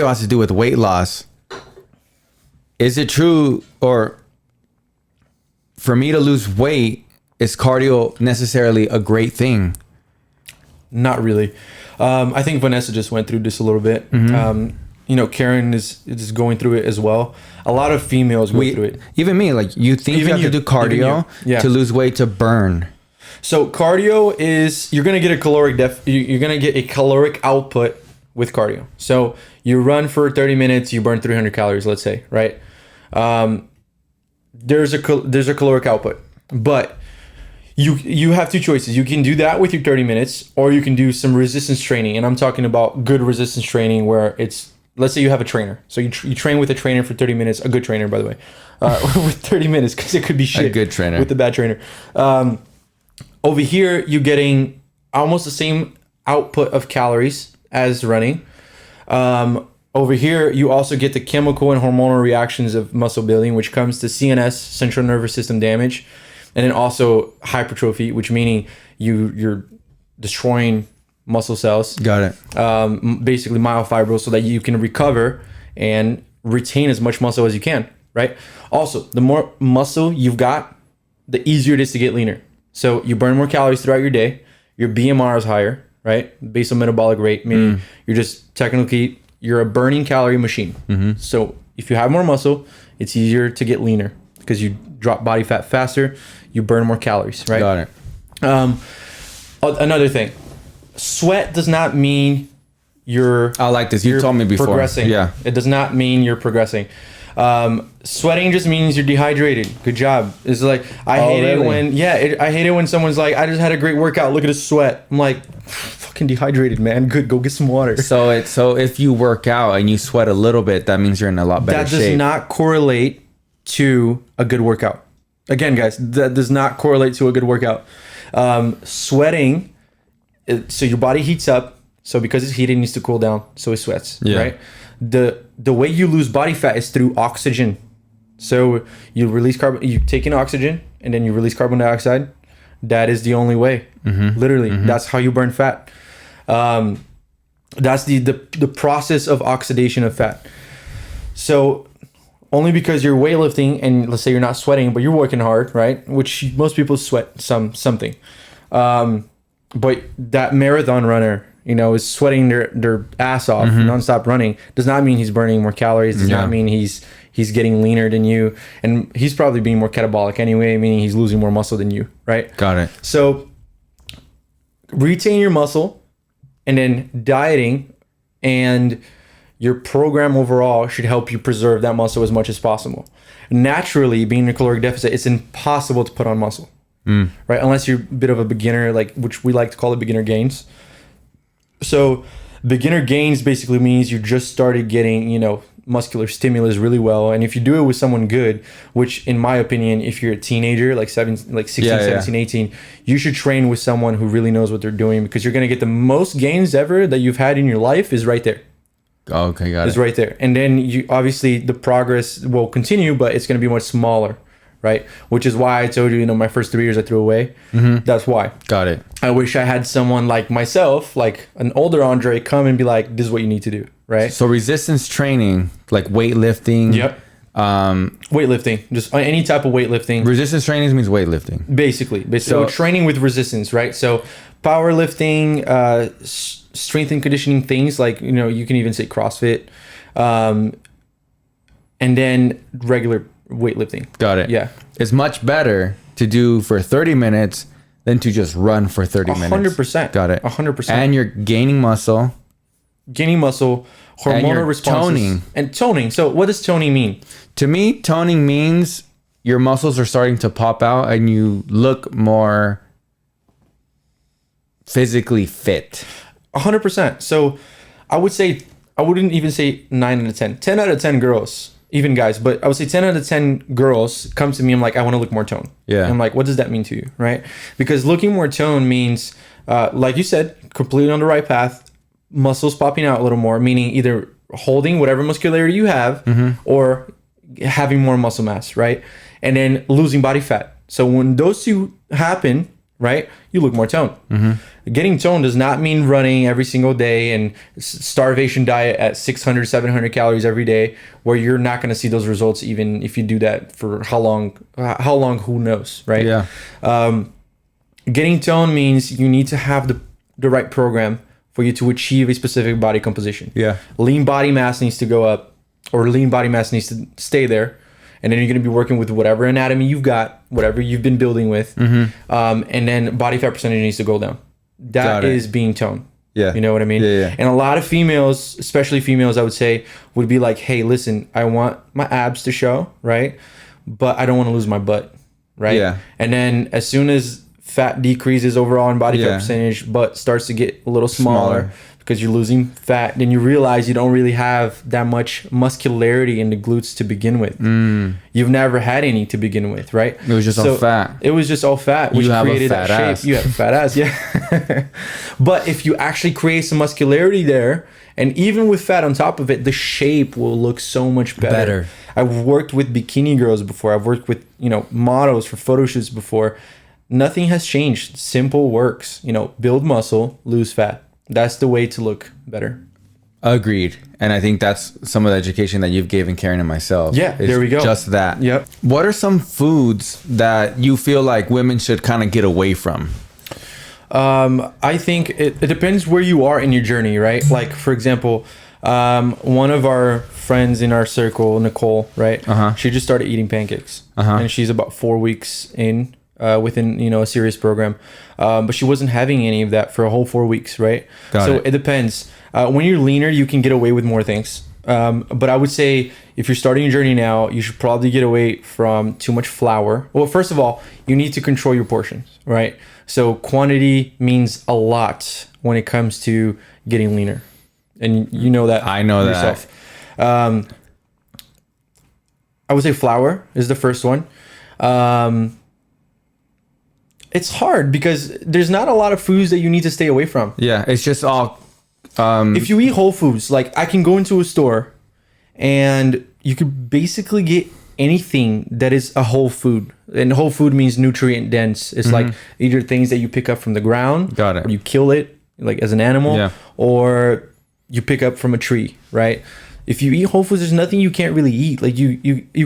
has to do with weight loss. Is it true, or for me to lose weight, is cardio necessarily a great thing? Not really. I think Vanessa just went through this a little bit. Karen is going through it as well. A lot of females go through it. Even me, like you think Even you have you. to do cardio Yeah. to lose weight to burn. So cardio is you're gonna get a you're gonna get a caloric output with cardio. So you run for 30 minutes, you burn 300 calories, let's say, right? There's a caloric output, but you have two choices. You can do that with your 30 minutes, or you can do some resistance training. And I'm talking about good resistance training where it's, let's say you have a trainer. So you train with a trainer for 30 minutes, a good trainer, by the way, with 30 minutes, because it could be shit. A good trainer. With a bad trainer. Over here, you're getting almost the same output of calories as running. Over here, you also get the chemical and hormonal reactions of muscle building, which comes to CNS, central nervous system damage. And then also hypertrophy, which meaning you're destroying muscle cells. Got it. Basically myofibrils, so that you can recover and retain as much muscle as you can, right? Also, the more muscle you've got, the easier it is to get leaner. So you burn more calories throughout your day. Your BMR is higher, right? Basal metabolic rate, meaning you're just technically, you're a burning calorie machine. So if you have more muscle, it's easier to get leaner because you drop body fat faster, you burn more calories, right? Got it. Another thing, sweat does not mean you're... I like this. You you're told me before. Progressing. Yeah. It does not mean you're progressing. Sweating just means you're dehydrated. Good job. It's like, I hate it when someone's like, I just had a great workout, look at his sweat. I'm like, fucking dehydrated, man. Good, go get some water. So if you work out and you sweat a little bit, that means you're in a lot better shape. That does not correlate to a good workout. Again, guys, that does not correlate to a good workout. Sweating, so your body heats up. So because it's heated, it needs to cool down. So it sweats, right? The way you lose body fat is through oxygen. So you release you take in oxygen and then you release carbon dioxide. That is the only way. Literally, that's how you burn fat. That's the process of oxidation of fat. So only because you're weightlifting and let's say you're not sweating, but you're working hard, right? Which most people sweat something. But that marathon runner, is sweating their ass off nonstop running, does not mean he's burning more calories, does not mean he's getting leaner than you. And he's probably being more catabolic anyway, meaning he's losing more muscle than you, right? Got it. So retain your muscle, and then dieting and your program overall should help you preserve that muscle as much as possible. Naturally, being in a caloric deficit, it's impossible to put on muscle, right? Unless you're a bit of a beginner, like which we like to call it beginner gains. So beginner gains basically means you just started getting, muscular stimulus really well. And if you do it with someone good, which in my opinion, if you're a teenager, like 16, 17, 18, you should train with someone who really knows what they're doing, because you're going to get the most gains ever that you've had in your life is right there. Okay, got it. Is right there. And then you obviously the progress will continue, but it's going to be much smaller, right? Which is why I told you, my first 3 years I threw away. That's why. Got it. I wish I had someone like myself, like an older Andre, come and be like, this is what you need to do, right? So resistance training, like weightlifting. Yep. Weightlifting, just any type of weightlifting. Resistance training means weightlifting. Basically. So training with resistance, right? So powerlifting, strength and conditioning things like, you can even say CrossFit, and then regular weightlifting. Got it. Yeah. It's much better to do for 30 minutes than to just run for 30 minutes. 100%. Got it. 100%. And you're gaining muscle. Hormonal responses. And toning. So what does toning mean? To me, toning means your muscles are starting to pop out and you look more physically fit. 100%. So I would say, I wouldn't even say 9 out of 10. 10 out of 10 girls, even guys, but I would say 10 out of 10 girls come to me. I'm like, I want to look more toned. Yeah. And I'm like, what does that mean to you? Right? Because looking more toned means, like you said, completely on the right path, muscles popping out a little more, meaning either holding whatever muscularity you have or having more muscle mass, right? And then losing body fat. So when those two happen, right, you look more toned. Getting toned does not mean running every single day and starvation diet at 600, 700 calories every day, where you're not going to see those results even if you do that for how long, who knows, right? Yeah. Getting toned means you need to have the right program for you to achieve a specific body composition. Yeah. Lean body mass needs to go up, or lean body mass needs to stay there. And then you're going to be working with whatever anatomy you've got, whatever you've been building with. And then body fat percentage needs to go down. That is being toned. Yeah. You know what I mean? Yeah. And a lot of females, especially females, I would say, would be like, hey, listen, I want my abs to show, right? But I don't want to lose my butt, right? Yeah. And then as soon as fat decreases overall in body fat percentage, butt starts to get a little smaller because you're losing fat, then you realize you don't really have that much muscularity in the glutes to begin with. You've never had any to begin with, right? It was just all fat. It was just all fat, which created that shape. Ass. You have a fat ass, yeah. But if you actually create some muscularity there, and even with fat on top of it, the shape will look so much better. I've worked with bikini girls before. I've worked with, models for photo shoots before. Nothing has changed. Simple works. Build muscle, lose fat. That's the way to look better. Agreed. And I think that's some of the education that you've given Karen and myself. Yeah, there we go. Just that. Yep. What are some foods that you feel like women should kind of get away from? I think it depends where you are in your journey, right? Like, for example, one of our friends in our circle, Nicole, right? She just started eating pancakes. And she's about 4 weeks in. Within a serious program, but she wasn't having any of that for a whole 4 weeks, right? So it depends. When you're leaner, you can get away with more things. But I would say if you're starting your journey now, you should probably get away from too much flour. Well, first of all, you need to control your portions, right? So quantity means a lot when it comes to getting leaner, and you know that. I know yourself. That. I would say flour is the first one. It's hard because there's not a lot of foods that you need to stay away from. Yeah, it's just all... if you eat whole foods, like I can go into a store and you could basically get anything that is a whole food. And whole food means nutrient dense. It's like either things that you pick up from the ground. Got it. Or you kill it like as an animal. Or you pick up from a tree, right? If you eat whole foods, there's nothing you can't really eat. Like you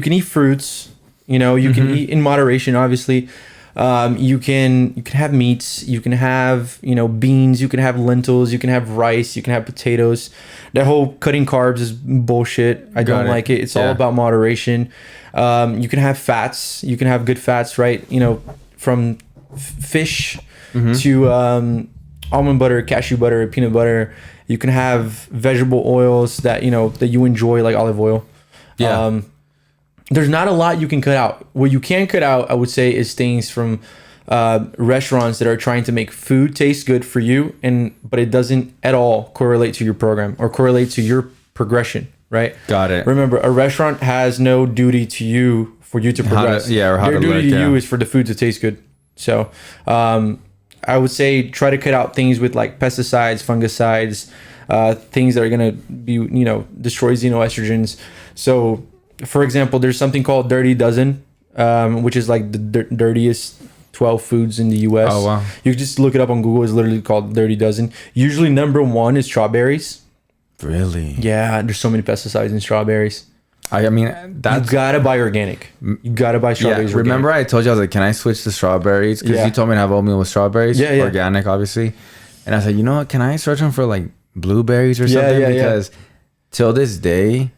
can eat fruits, you can eat in moderation, obviously. You can have meats, you can have beans, you can have lentils, you can have rice, you can have potatoes. That whole cutting carbs is bullshit. I don't like it. It's all about moderation. You can have fats, you can have good fats, right? From fish to almond butter, cashew butter, peanut butter. You can have vegetable oils that that you enjoy, like olive oil. There's not a lot you can cut out. What you can cut out, I would say, is things from restaurants that are trying to make food taste good for you, but it doesn't at all correlate to your program or correlate to your progression, right? Got it. Remember, a restaurant has no duty to you for you to progress. Their duty to you is for the food to taste good. So I would say try to cut out things with like pesticides, fungicides, things that are going to be, destroy xenoestrogens. So... For example, there's something called Dirty Dozen, which is like the dirtiest 12 foods in the US. Oh, wow. You can just look it up on Google. It's literally called Dirty Dozen. Usually number one is strawberries. Really? Yeah, there's so many pesticides in strawberries. I mean, that's... You gotta buy organic. You gotta buy strawberries organic. Remember I told you, I was like, can I switch to strawberries? Because you told me to have oatmeal with strawberries. Organic, obviously. And I said, you know what? Can I search them for like blueberries or something? Because till this day...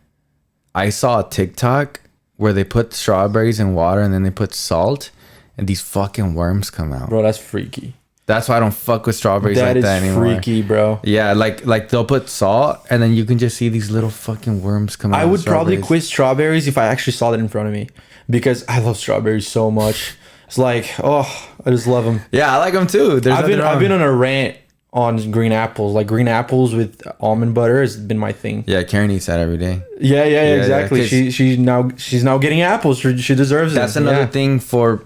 I saw a TikTok where they put strawberries in water and then they put salt and these fucking worms come out. Bro, that's freaky. That's why I don't fuck with strawberries like that anymore. That is freaky, bro. Yeah, like they'll put salt and then you can just see these little fucking worms come out. I would probably quit strawberries if I actually saw that in front of me because I love strawberries so much. It's like, oh, I just love them. Yeah, I like them too. I've been on a rant on green apples. Like green apples with almond butter has been my thing. Yeah, Karen eats that every day. Yeah, exactly. Yeah, she's now getting apples. She deserves it. That's another thing for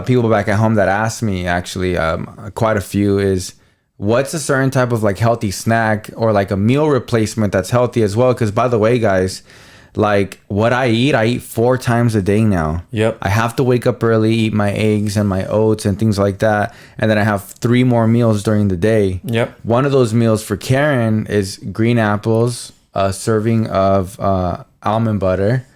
people back at home that ask me, actually, quite a few, is what's a certain type of like healthy snack or like a meal replacement that's healthy as well? Because by the way, guys, like what I eat 4 times a day now. Yep. I have to wake up early, eat my eggs and my oats and things like that. And then I have 3 more meals during the day. Yep. One of those meals for Karen is green apples, a serving of almond butter,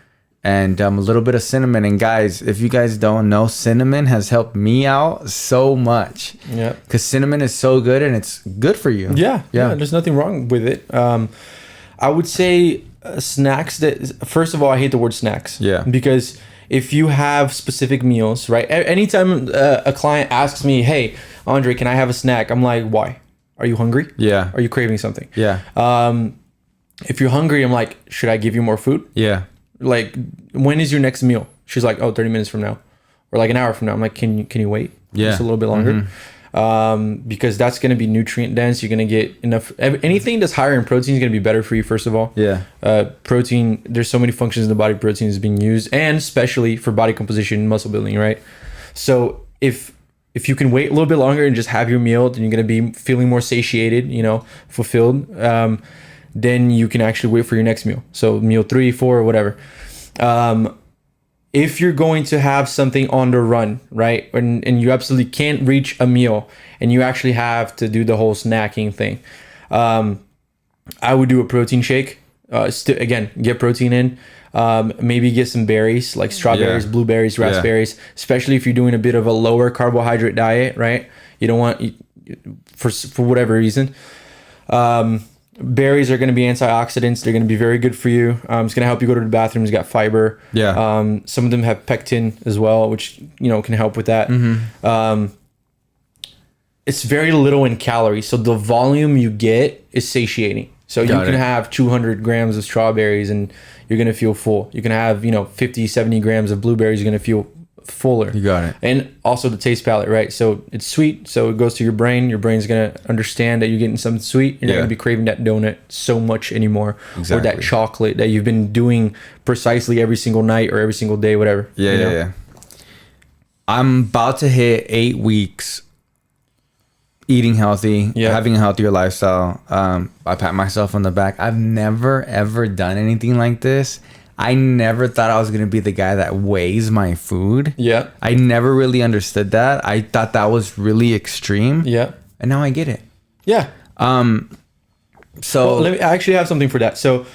and a little bit of cinnamon. And guys, if you guys don't know, cinnamon has helped me out so much. Yeah. Because cinnamon is so good and it's good for you. Yeah. There's nothing wrong with it. I would say snacks that, first of all, I hate the word snacks. Yeah. Because if you have specific meals, right? Anytime a client asks me, hey, Andre, can I have a snack? I'm like, why? Are you hungry? Yeah. Are you craving something? Yeah. If you're hungry, I'm like, should I give you more food? Yeah. Like, when is your next meal? She's like, 30 minutes from now, or like an hour from now. I'm like, can you wait? Yeah. Just a little bit longer. Because that's going to be nutrient dense. You're going to get enough. Anything that's higher in protein is going to be better for you, first of all. Yeah. Protein, there's so many functions in the body protein is being used, and especially for body composition, muscle building, right? So if you can wait a little bit longer and just have your meal, then you're going to be feeling more satiated, fulfilled. Then you can actually wait for your next meal. So meal 3, 4, or whatever. If you're going to have something on the run, right, and you absolutely can't reach a meal, and you actually have to do the whole snacking thing, I would do a protein shake. Again, get protein in. Maybe get some berries like strawberries, blueberries, raspberries. Especially if you're doing a bit of a lower carbohydrate diet, right? You don't want, for whatever reason. Berries are going to be antioxidants. They're going to be very good for you. It's going to help you go to the bathroom. It's got fiber. Yeah. Some of them have pectin as well, which can help with that. It's very little in calories, so the volume you get is satiating. So you can have 200 grams of strawberries and you're going to feel full. You can have 50, 70 grams of blueberries. You're going to feel fuller. You got it. And also the taste palette, right? So it's sweet, so it goes to your brain. Your brain's gonna understand that you're getting something sweet. You're not gonna be craving that donut so much anymore. Or that chocolate that you've been doing precisely every single night or every single day, whatever. Yeah. I'm about to hit 8 weeks eating healthy, having a healthier lifestyle. I pat myself on the back. I've never ever done anything like this. I never thought I was going to be the guy that weighs my food. Yeah. I never really understood that. I thought that was really extreme. Yeah. And now I get it. Yeah. So I actually have something for that. So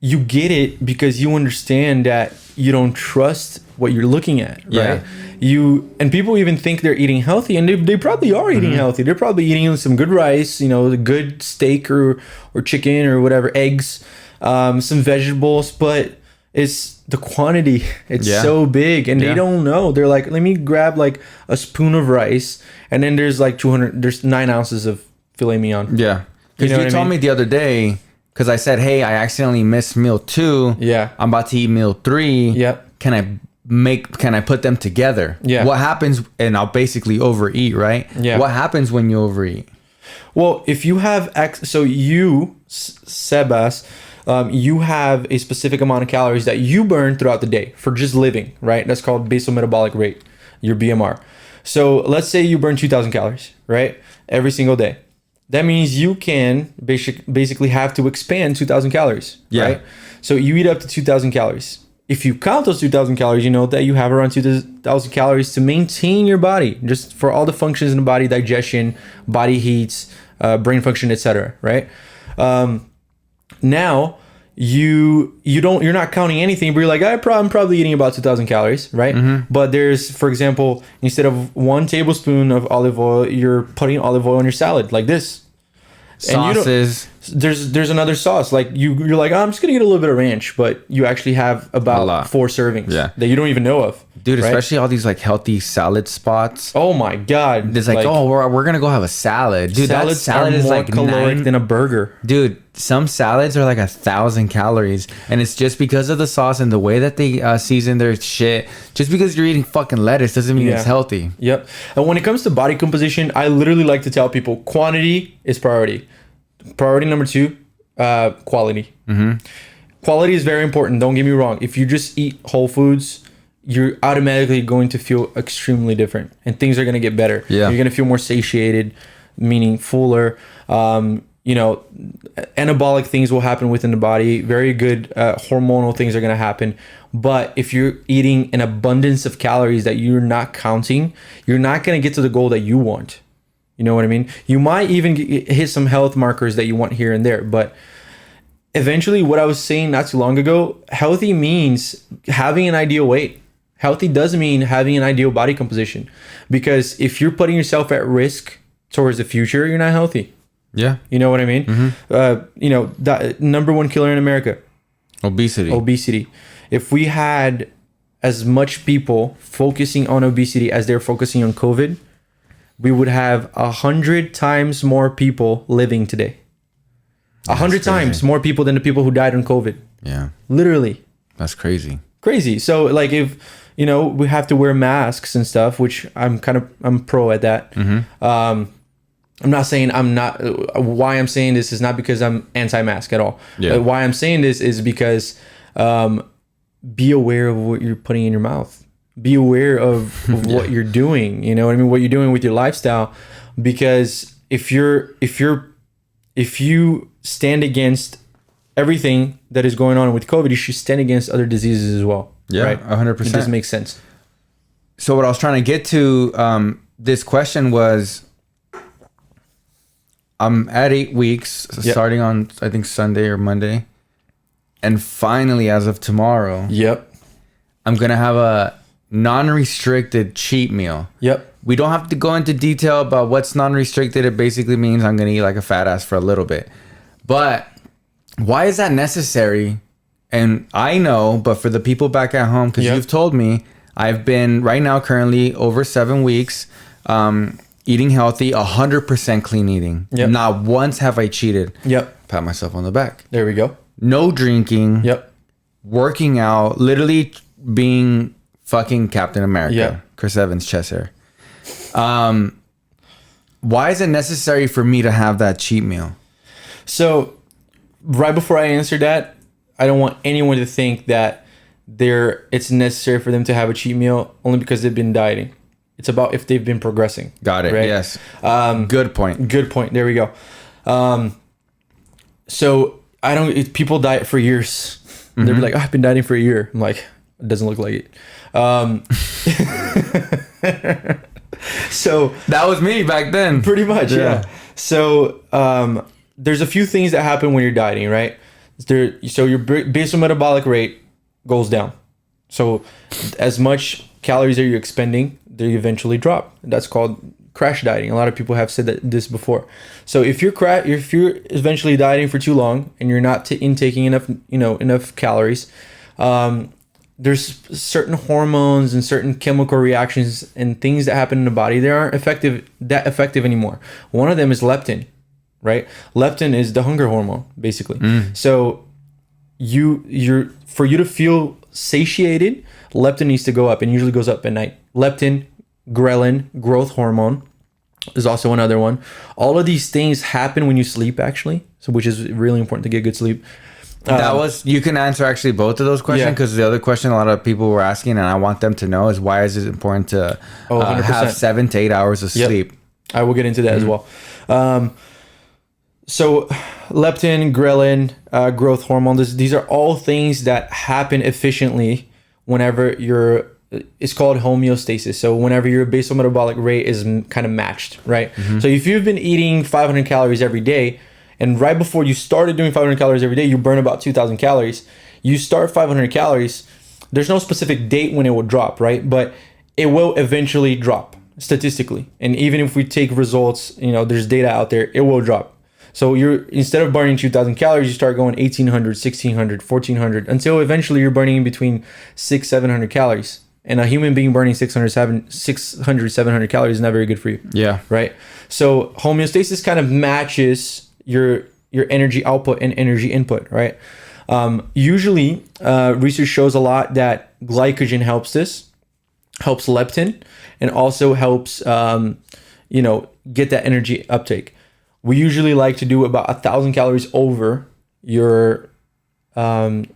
you get it because you understand that you don't trust what you're looking at, right? And people even think they're eating healthy, and they probably are eating healthy. They're probably eating some good rice, the good steak or chicken or whatever, eggs, some vegetables, but it's the quantity. It's so big, and they don't know. They're like, let me grab like a spoon of rice, and then there's like 9 ounces of filet mignon. Yeah. Because you told me the other day, because I said, hey, I accidentally missed meal 2. Yeah. I'm about to eat meal 3. Yep. Can I put them together? Yeah. What happens, and I'll basically overeat, right? Yeah. What happens when you overeat? Well, if you have Sebas, you have a specific amount of calories that you burn throughout the day for just living, right? That's called basal metabolic rate, your BMR. So let's say you burn 2,000 calories, right? Every single day. That means you can basically have to expand 2,000 calories, right? So you eat up to 2,000 calories. If you count those 2,000 calories, you know that you have around 2,000 calories to maintain your body, just for all the functions in the body, digestion, body heats, brain function, etc. Right? Now you're not counting anything, but you're like, I'm probably eating about 2,000 calories, right? But there's, for example, instead of 1 tablespoon of olive oil, you're putting olive oil on your salad like this. Sauces, there's another sauce. Like you're like, oh, I'm just gonna get a little bit of ranch, but you actually have about 4 servings that you don't even know of. Dude, right? Especially all these like healthy salad spots. Oh my god! It's like oh, we're gonna go have a salad, dude. That salad is more like caloric than a burger, dude. Some salads are like 1,000 calories, and it's just because of the sauce and the way that they season their shit. Just because you're eating fucking lettuce doesn't mean it's healthy. Yep. And when it comes to body composition, I literally like to tell people quantity is priority. Priority number 2, quality. Quality is very important. Don't get me wrong. If you just eat whole foods, you're automatically going to feel extremely different, and things are going to get better. Yeah. You're going to feel more satiated, meaning fuller. You know, anabolic things will happen within the body. Very good hormonal things are going to happen. But if you're eating an abundance of calories that you're not counting, you're not going to get to the goal that you want. You know what I mean? You might even hit some health markers that you want here and there. But eventually, what I was saying not too long ago, healthy means having an ideal weight. Healthy does mean having an ideal body composition. Because if you're putting yourself at risk towards the future, you're not healthy. Yeah. You know what I mean? You know, that number 1 killer in America. Obesity. If we had as much people focusing on obesity as they're focusing on COVID, we would have 100 times more people living today. 100 times more people than the people who died on COVID. Yeah. Literally. That's crazy. Crazy. So like if, you know, we have to wear masks and stuff, which I'm pro at that. I'm not saying why I'm saying this is not because I'm anti-mask at all. Yeah. Why I'm saying this is because be aware of what you're putting in your mouth. Be aware of what you're doing. You know what I mean? What you're doing with your lifestyle. Because if you stand against everything that is going on with COVID, you should stand against other diseases as well. Yeah, right? 100%. It just makes sense. So what I was trying to get to this question was, I'm at 8 weeks, starting on, I think, Sunday or Monday. And finally, as of tomorrow, I'm going to have a non-restricted cheat meal. We don't have to go into detail about what's non-restricted. It basically means I'm going to eat like a fat ass for a little bit. But why is that necessary? And I know, but for the people back at home, because you've told me, I've been right now currently over 7 weeks, eating healthy, 100% clean eating. Not once have I cheated. Pat myself on the back. There we go. No drinking. Working out. Literally being fucking Captain America. Chris Evans chest hair. Why is it necessary for me to have that cheat meal? So right before I answer that, I don't want anyone to think that it's necessary for them to have a cheat meal only because they've been dieting. It's about if they've been progressing. Got it. Right? Yes. Good point. Good point. There we go. So people diet for years. They'll be like, oh, I've been dieting for a year. I'm like, it doesn't look like it. So that was me back then. Pretty much. Yeah. So, there's a few things that happen when you're dieting, right? So your basal metabolic rate goes down. So as much calories that you're expending, they eventually drop. That's called crash dieting. A lot of people have said this before. So if you're eventually dieting for too long and you're not intaking enough calories, there's certain hormones and certain chemical reactions and things that happen in the body that aren't that effective anymore. One of them is leptin. Right? Leptin is the hunger hormone, basically. So for you to feel satiated, leptin needs to go up, and usually goes up at night. Leptin, ghrelin, growth hormone is also another one. All of these things happen when you sleep, actually. So which is really important to get good sleep. You can answer actually both of those questions, because the other question a lot of people were asking, and I want them to know, is why is it important to have 7 to 8 hours of sleep? I will get into that as well. So leptin, ghrelin, growth hormone, these are all things that happen efficiently whenever it's called homeostasis. So whenever your basal metabolic rate is kind of matched, right? So if you've been eating 500 calories every day, and right before you started doing 500 calories every day, you burn about 2,000 calories. You start 500 calories, there's no specific date when it will drop, right? But it will eventually drop statistically. And even if we take results, there's data out there, it will drop. So you're, instead of burning 2,000 calories, you start going 1,800, 1,600, 1,400, until eventually you're burning between 700 calories. And a human being burning 600, 700 calories is not very good for you. Yeah. Right. So homeostasis kind of matches your energy output and energy input, right? Usually, research shows a lot that glycogen helps leptin, and also helps, get that energy uptake. We usually like to do about 1,000 calories over your diet,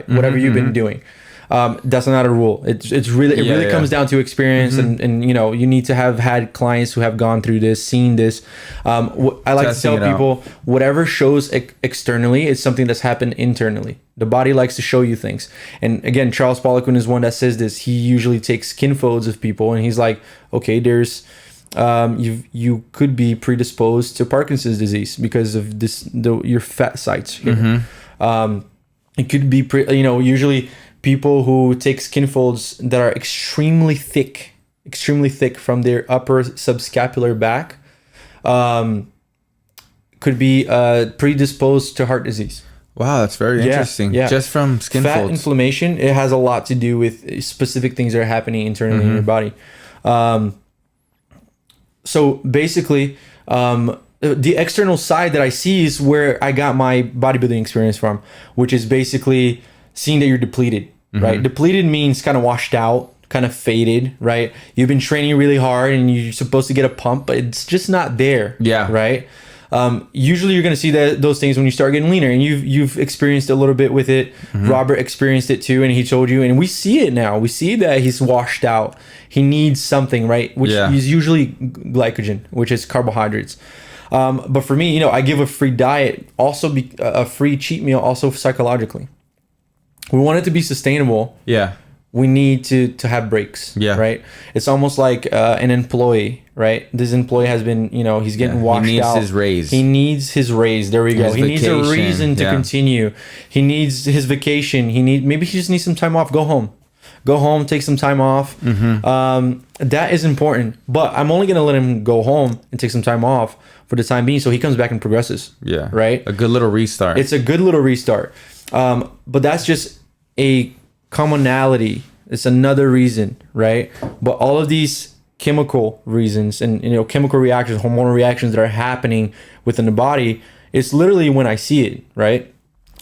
whatever you've been doing. That's not a rule. It really comes down to experience, and you need to have had clients who have gone through this, seen this. I like to tell people, whatever shows externally is something that's happened internally. The body likes to show you things. And again, Charles Poliquin is one that says this. He usually takes skin folds of people, and he's like, okay, there's you could be predisposed to Parkinson's disease because of your fat sites here. It could be usually people who take skin folds that are extremely thick from their upper subscapular back, could be predisposed to heart disease. Wow, that's very interesting. Yeah. Just from skin folds. Fat inflammation, it has a lot to do with specific things that are happening internally in your body. So basically, the external side that I see is where I got my bodybuilding experience from, which is basically seeing that you're depleted, right? Depleted means kind of washed out, kind of faded, right? You've been training really hard and you're supposed to get a pump, but it's just not there. Yeah. Right. Usually you're going to see those things when you start getting leaner, and you've experienced a little bit with it. Robert experienced it too, and he told you, and we see it now. We see that he's washed out. He needs something, right? Which is usually glycogen, which is carbohydrates. But for me, I give a free diet, also a free cheat meal, also psychologically. We want it to be sustainable. Yeah. We need to have breaks. Yeah. Right. It's almost like an employee, right? This employee has been, he's getting washed out. He needs his raise. He needs his raise. There we go. He needs a reason to continue. He needs his vacation. Maybe he just needs some time off. Go home, take some time off. That is important. But I'm only going to let him go home and take some time off for the time being, so he comes back and progresses. Yeah. Right. A good little restart. It's a good little restart. But that's just a commonality. It's another reason, right? But all of these chemical reasons and chemical reactions, hormonal reactions that are happening within the body, it's literally when I see it, right?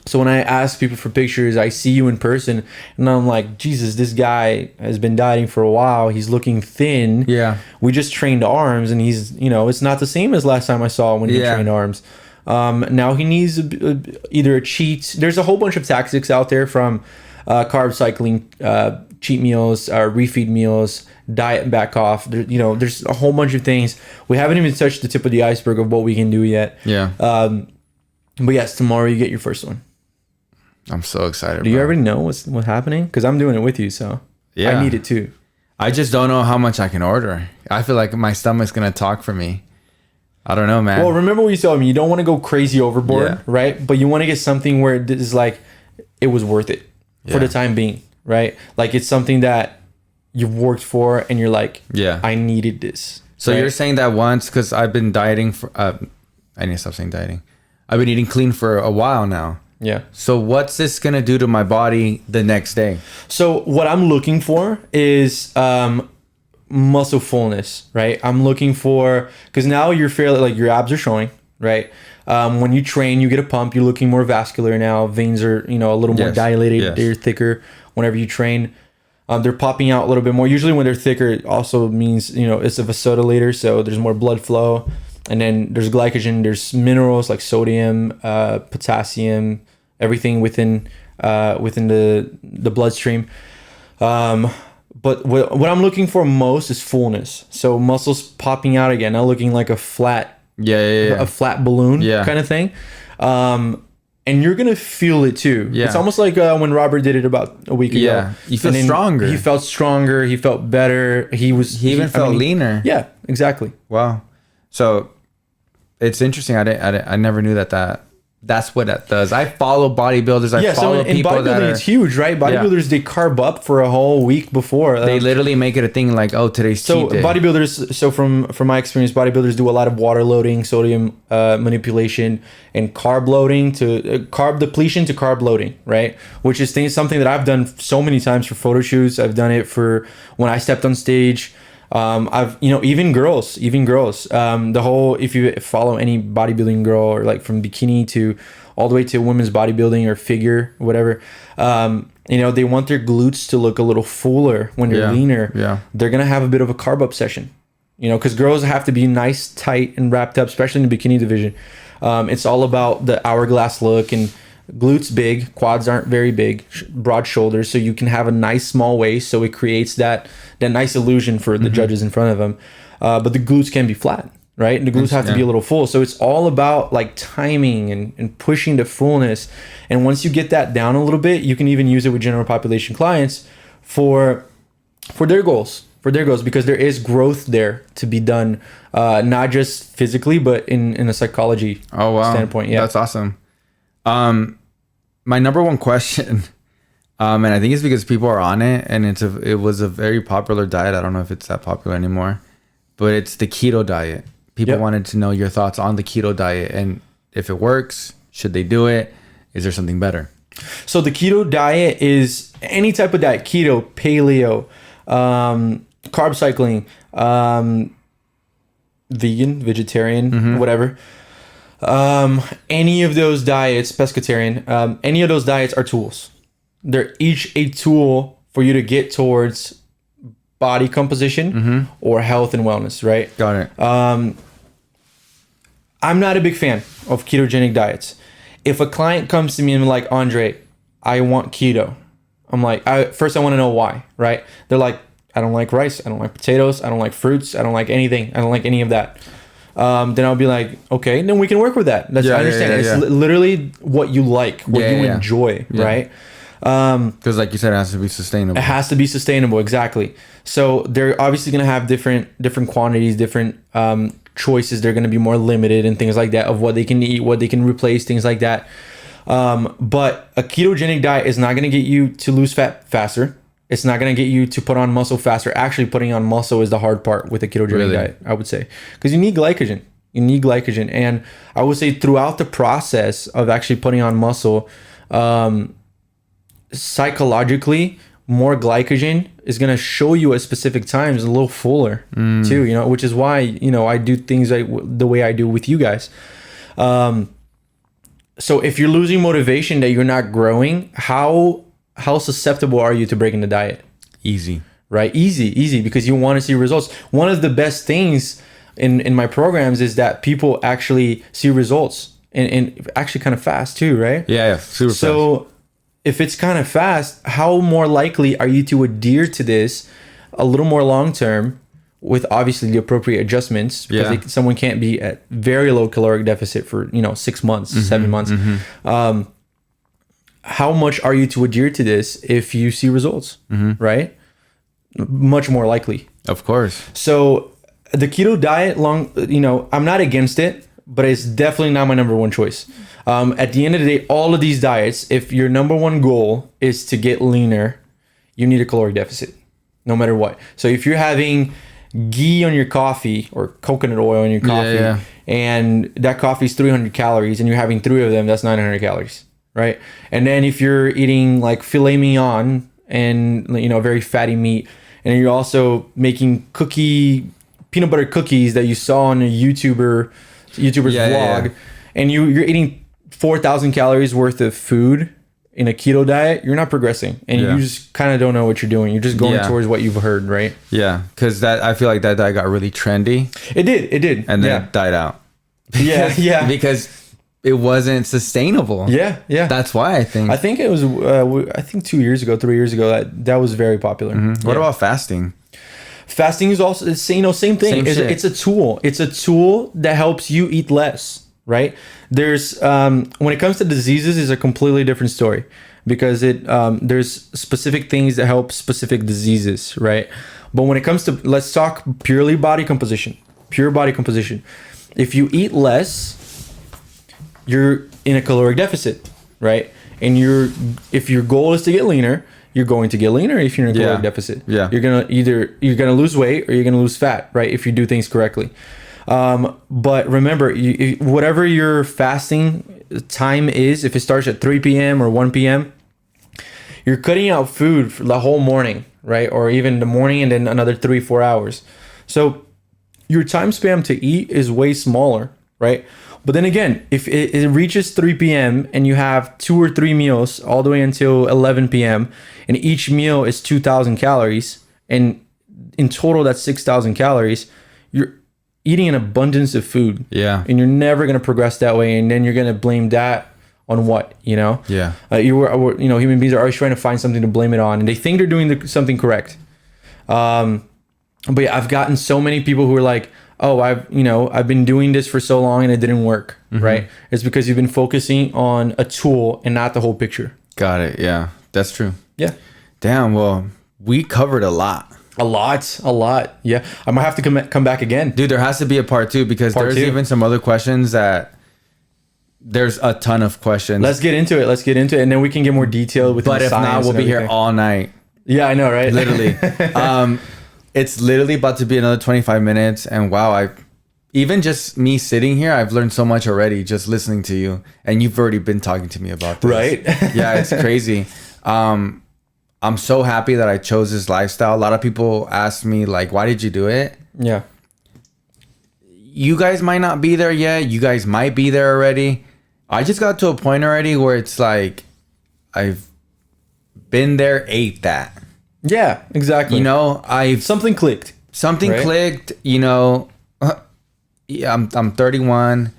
So when I ask people for pictures, I see you in person, and I'm like, Jesus, this guy has been dieting for a while. He's looking thin. Yeah. We just trained arms, and he's, it's not the same as last time I saw when he trained arms. Now he needs either a cheat. There's a whole bunch of tactics out there, from carb cycling, cheat meals, refeed meals, diet and back off. There's a whole bunch of things. We haven't even touched the tip of the iceberg of what we can do yet. Yeah. But yes, tomorrow you get your first one. I'm so excited. Do you already know what's happening? Because I'm doing it with you, so I need it too. I just don't know how much I can order. I feel like my stomach's gonna talk for me. I don't know, man. Well, remember what you told me. You don't want to go crazy overboard, right? But you want to get something where it is like, it was worth it for the time being, right? Like it's something that you've worked for, and you're like, I needed this. So you're saying that once, because I've been dieting for, I need to stop saying dieting. I've been eating clean for a while now. Yeah. So what's this going to do to my body the next day? So what I'm looking for is muscle fullness, right? I'm looking for, because now you're fairly, like, your abs are showing, right? When you train, you get a pump. You're looking more vascular now. Veins are, a little more dilated. Yes. They're thicker whenever you train. They're popping out a little bit more. Usually when they're thicker, it also means, it's a vasodilator, so there's more blood flow. And then there's glycogen, there's minerals like sodium, potassium, everything within the bloodstream. But what I'm looking for most is fullness. So muscles popping out again, not looking like a flat, a flat balloon kind of thing. And you're gonna feel it too. Yeah. It's almost like when Robert did it about a week ago. Yeah, you feel stronger. He felt stronger. He felt better. He even felt leaner. Yeah, exactly. Wow. So it's interesting. I never knew that that's what that does. I follow bodybuilders. I follow in people that bodybuilding, are, it's huge, right? Bodybuilders, they carb up for a whole week before. they literally make it a thing like, oh, today's cheat day. Bodybuilders, so from my experience, bodybuilders do a lot of water loading, sodium manipulation, and carb loading to carb depletion to carb loading, right? Which is something that I've done so many times for photo shoots. I've done it for when I stepped on stage. I've, even girls, the whole, if you follow any bodybuilding girl, or like from bikini to all the way to women's bodybuilding or figure, whatever, they want their glutes to look a little fuller when they're leaner. Yeah. They're going to have a bit of a carb up session, because girls have to be nice, tight, and wrapped up, especially in the bikini division. It's all about the hourglass look, and glutes big, quads aren't very big, broad shoulders, so you can have a nice small waist, so it creates that nice illusion for the judges in front of them. But the glutes can be flat, right? And the glutes have to be a little full. So it's all about like timing and pushing the fullness. And once you get that down a little bit, you can even use it with general population clients for their goals. Because there is growth there to be done, not just physically, but in a psychology standpoint. Yeah, that's awesome. My number one question, and I think it's because people are on it, and it was a very popular diet. I don't know if it's that popular anymore, but it's the keto diet. People wanted to know your thoughts on the keto diet, and if it works, should they do it? Is there something better? So the keto diet is any type of diet: keto, paleo, carb cycling, vegan, vegetarian, whatever. Any of those diets, pescatarian, any of those diets are tools. They're each a tool for you to get towards body composition or health and wellness, right? Got it. I'm not a big fan of ketogenic diets. If a client comes to me and like, Andre, I want keto, I'm like, first I want to know why, right? They're like, I don't like rice, I don't like potatoes, I don't like fruits, I don't like anything, I don't like any of that. Then I'll be like, okay, then we can work with that. I understand. It's literally what you like, what you enjoy, right? Because like you said, it has to be sustainable. It has to be sustainable, exactly. So they're obviously going to have different quantities, different choices. They're going to be more limited and things like that of what they can eat, what they can replace, things like that. But a ketogenic diet is not going to get you to lose fat faster. It's not going to get you to put on muscle faster. Actually, putting on muscle is the hard part with a ketogenic diet, I would say. Because you need glycogen. And I would say throughout the process of actually putting on muscle, psychologically, more glycogen is going to show you at specific times a little fuller too, which is why, I do things the way I do with you guys. So if you're losing motivation that you're not growing, how susceptible are you to breaking the diet? Easy. Right? Easy, because you want to see results. One of the best things in my programs is that people actually see results and actually kind of fast too, right? Yeah, super fast. So if it's kind of fast, how more likely are you to adhere to this a little more long term with obviously the appropriate adjustments? Because someone can't be at very low caloric deficit for 6 months, 7 months. How much are you to adhere to this if you see results, right? Much more likely. Of course. So the keto diet, I'm not against it, but it's definitely not my number one choice. At the end of the day, all of these diets, if your number one goal is to get leaner, you need a caloric deficit, no matter what. So if you're having ghee on your coffee or coconut oil in your coffee, and that coffee is 300 calories and you're having 3 of them, that's 900 calories. Right. And then if you're eating like filet mignon and, very fatty meat, and you're also making peanut butter cookies that you saw on a YouTuber's vlog, and you're eating 4,000 calories worth of food in a keto diet, you're not progressing, and you just kind of don't know what you're doing. You're just going towards what you've heard, right? Yeah. Because I feel like that diet got really trendy. It did. And then it died out. Because it wasn't sustainable. Yeah. That's why I think it was 2 years ago, 3 years ago that was very popular. What about fasting? Fasting is also same thing. It's a tool. It's a tool that helps you eat less, right? There's when it comes to diseases, is a completely different story, because there's specific things that help specific diseases, right? But when it comes to, let's talk purely body composition, pure body composition. If you eat less, you're in a caloric deficit, right? And if your goal is to get leaner, you're going to get leaner. If you're in a caloric deficit, you're gonna lose weight or you're gonna lose fat, right? If you do things correctly. But remember, whatever your fasting time is, if it starts at 3 p.m. or 1 p.m., you're cutting out food for the whole morning, right? Or even the morning and then another 3-4 hours. So your time span to eat is way smaller, right? But then again, if it reaches 3 p.m. and you have 2 or 3 meals all the way until 11 p.m. and each meal is 2,000 calories, and in total that's 6,000 calories, you're eating an abundance of food. Yeah. And you're never going to progress that way. And then you're going to blame that on what, Yeah. Human beings are always trying to find something to blame it on, and they think they're doing something correct. But yeah, I've gotten so many people who are like, oh, I've been doing this for so long and it didn't work, right? It's because you've been focusing on a tool and not the whole picture. Got it. Yeah, that's true. Yeah. Damn. Well, we covered a lot. A lot. Yeah. I might have to come back again. Dude, there has to be a part 2 because there's even some other questions that there's a ton of questions. Let's get into it. And then we can get more detailed with But if not, we'll be here all night. Yeah, I know, right? Literally. It's literally about to be another 25 minutes. And wow, even just me sitting here, I've learned so much already just listening to you. And you've already been talking to me about this. Right? Yeah, it's crazy. I'm so happy that I chose this lifestyle. A lot of people ask me, like, why did you do it? Yeah. You guys might not be there yet. You guys might be there already. I just got to a point already where it's like, I've been there, ate that. Yeah, exactly. Something clicked. Right? Clicked, Yeah, I'm 31.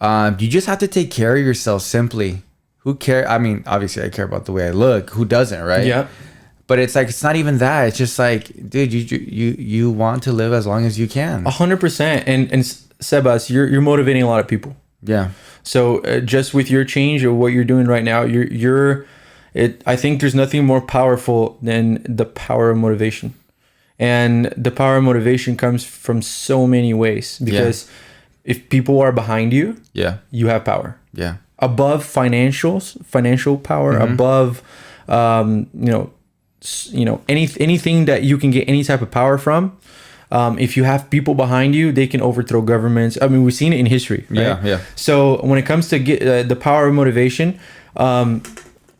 You just have to take care of yourself simply. Who cares? I mean, obviously I care about the way I look. Who doesn't, right? Yeah. But it's like, it's not even that. It's just like, dude, you want to live as long as you can. 100%. And Sebas, you're motivating a lot of people. Yeah. So just with your change or what you're doing right now, I think there's nothing more powerful than the power of motivation. And the power of motivation comes from so many ways, because if people are behind you, you have power. Yeah. Above financial power, above, anything that you can get any type of power from. If you have people behind you, they can overthrow governments. I mean, we've seen it in history. Right? Yeah. So when it comes to the power of motivation,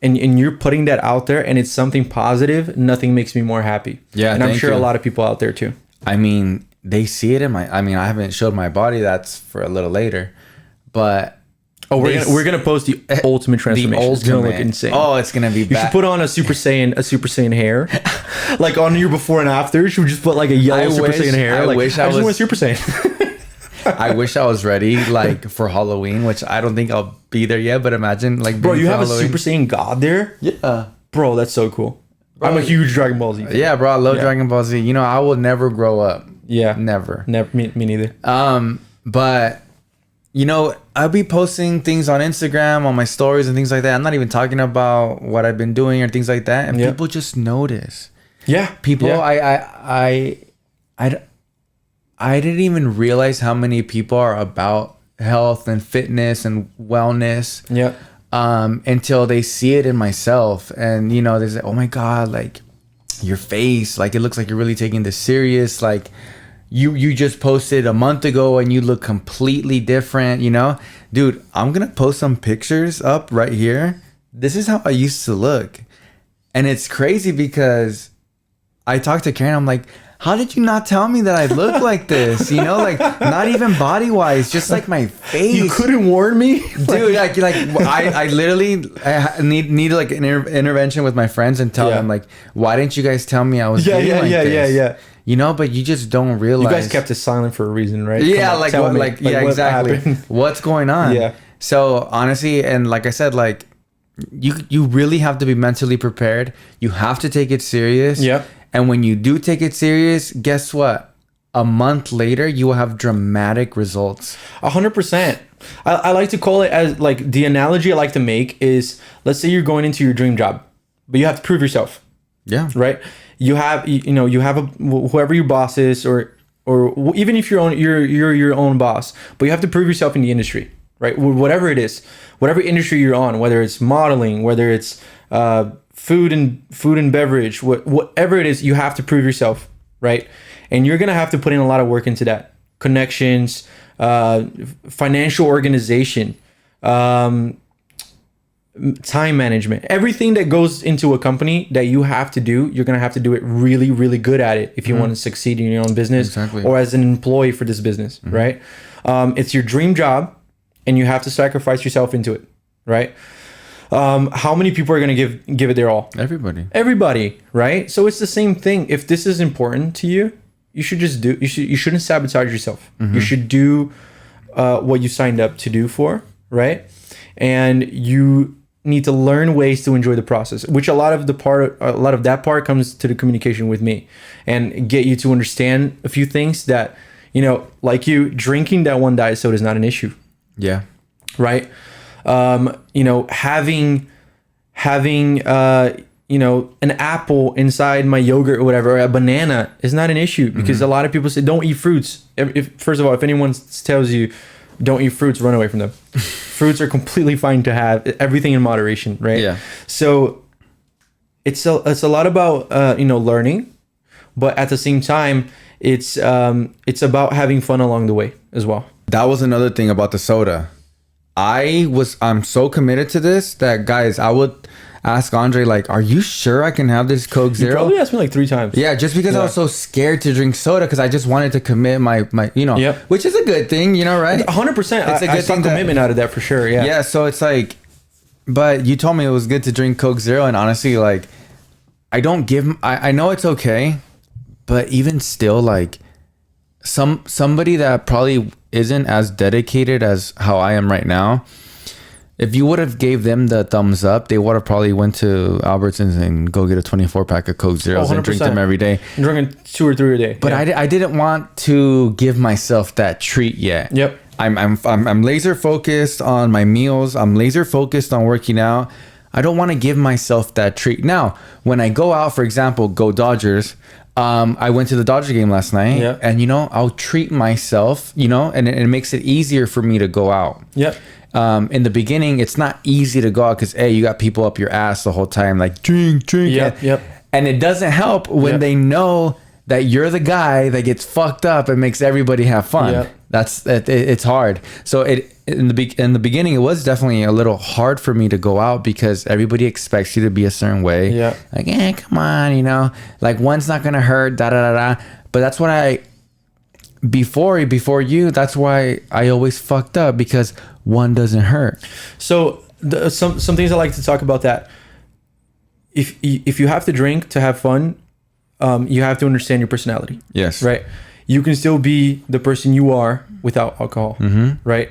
and you're putting that out there and it's something positive, nothing makes me more happy. Yeah. And I'm sure a lot of people out there too. I mean, they see it I haven't showed my body. That's for a little later, but we're gonna post the ultimate transformation. It's gonna look insane. Oh, it's gonna be bad. You should put on a Super Saiyan hair, like on your before and after. You should just put like a yellow Super Saiyan hair. I just went Super Saiyan. I wish I was ready, like, for Halloween, which I don't think I'll be there yet. But imagine, like, bro, you have Halloween. a Super Saiyan God there. Yeah, bro, that's so cool. Bro, I'm a huge Dragon Ball Z fan. Yeah, bro, I love Dragon Ball Z. I will never grow up. Yeah, never. Me neither. But I'll be posting things on Instagram, on my stories and things like that. I'm not even talking about what I've been doing or things like that, and people just notice. Yeah, people. Yeah. I didn't even realize how many people are about health and fitness and wellness. Yeah. Until they see it in myself, and they say, "Oh my God, like your face, like it looks like you're really taking this serious. Like you just posted a month ago and you look completely different. Dude, I'm gonna post some pictures up right here. This is how I used to look, and it's crazy because I talked to Karen. I'm like, how did you not tell me that I look like this? Like not even body wise, just like my face. You couldn't warn me, dude. I literally need like an intervention with my friends and tell them, like, why didn't you guys tell me I was this? Yeah. But you just don't realize. You guys kept it silent for a reason, right? Yeah, exactly. What's going on? Yeah. So honestly, and like I said, like you really have to be mentally prepared. You have to take it serious. Yeah. And when you do take it serious, guess what? A month later, you will have dramatic results. 100%. I like to call it as, like, the analogy I like to make is, let's say you're going into your dream job, but you have to prove yourself. Yeah. Right? You have whoever your boss is, or even if you're your own boss, but you have to prove yourself in the industry, right? Whatever it is, whatever industry you're on, whether it's modeling, whether it's food and beverage, whatever it is, you have to prove yourself, right? And you're gonna have to put in a lot of work into that. Connections, financial organization, time management, everything that goes into a company that you have to do, you're going to have to do it really, really good at it if you want to succeed in your own business or as an employee for this business, right? It's your dream job and you have to sacrifice yourself into it, right? How many people are going to give it their all? Everybody, right? So it's the same thing. If this is important to you, you should just do, you shouldn't sabotage yourself. You should do what you signed up to do for, right? And you need to learn ways to enjoy the process, which a lot of that part comes to the communication with me and get you to understand a few things that, you know, like you drinking that one diet soda is not an issue. Yeah. Right. You know, having you know, an apple inside my yogurt or whatever, or a banana is not an issue because a lot of people say don't eat fruits. First of all, if anyone tells you don't eat fruits, run away from them. Fruits are completely fine to have, everything in moderation, right? Yeah. So it's a lot about you know, learning, but at the same time, it's about having fun along the way as well. That was another thing about the soda. I'm so committed to this that, guys, I would ask Andre, like, are you sure I can have this Coke Zero? You probably asked me like 3 times. Yeah, just because I was so scared to drink soda because I just wanted to commit my you know, which is a good thing, you know, right? 100%. It's a good thing, commitment out of that for sure. Yeah. Yeah. So it's like, but you told me it was good to drink Coke Zero, and honestly, like, I know it's okay, but even still, like, somebody that probably isn't as dedicated as how I am right now, if you would have gave them the thumbs up, they would have probably went to Albertsons and go get a 24-pack of Coke Zeros and drink them every day. I'm drinking 2 or 3 a day. But I didn't want to give myself that treat yet. Yep. I'm laser focused on my meals. I'm laser focused on working out. I don't want to give myself that treat. Now, when I go out, for example, go Dodgers. I went to the Dodger game last night, and you know, I'll treat myself, you know, and it makes it easier for me to go out. Yep. In the beginning, it's not easy to go out because you got people up your ass the whole time, like drink. Yep. And it doesn't help when they know that you're the guy that gets fucked up and makes everybody have fun. Yep. It's hard. So in the beginning, it was definitely a little hard for me to go out because everybody expects you to be a certain way. Yeah. Like, come on, you know, like one's not gonna hurt, da da da da. But that's what before you, that's why I always fucked up, because one doesn't hurt. So some things I like to talk about that. If you have to drink to have fun, you have to understand your personality. Yes. Right. You can still be the person you are without alcohol. Right.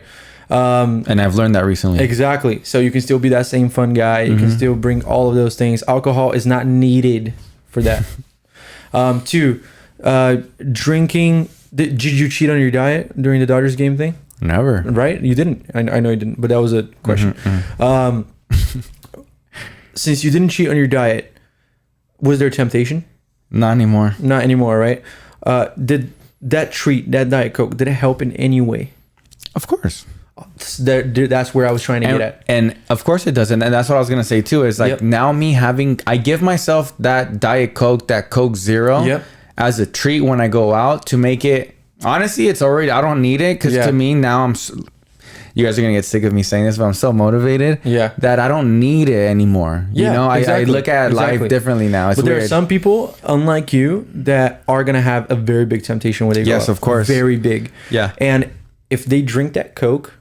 And I've learned that recently. Exactly. So you can still be that same fun guy. You can still bring all of those things. Alcohol is not needed for that. 2, drinking. Did you cheat on your diet during the Dodgers game thing? Never. Right? You didn't. I know you didn't, but that was a question. Since you didn't cheat on your diet, was there temptation? Not anymore. Not anymore, right? Did that Diet Coke, did it help in any way? Of course. That's where I was trying to get at. And of course it doesn't. And that's what I was going to say too, is like now I give myself that Diet Coke, that Coke Zero as a treat when I go out to make it, honestly, it's already, I don't need it because to me now you guys are going to get sick of me saying this, but I'm so motivated that I don't need it anymore. You know, I look at life differently now. But there are some people, unlike you, that are going to have a very big temptation when they go out. Yes, of course. Very big. Yeah. And if they drink that Coke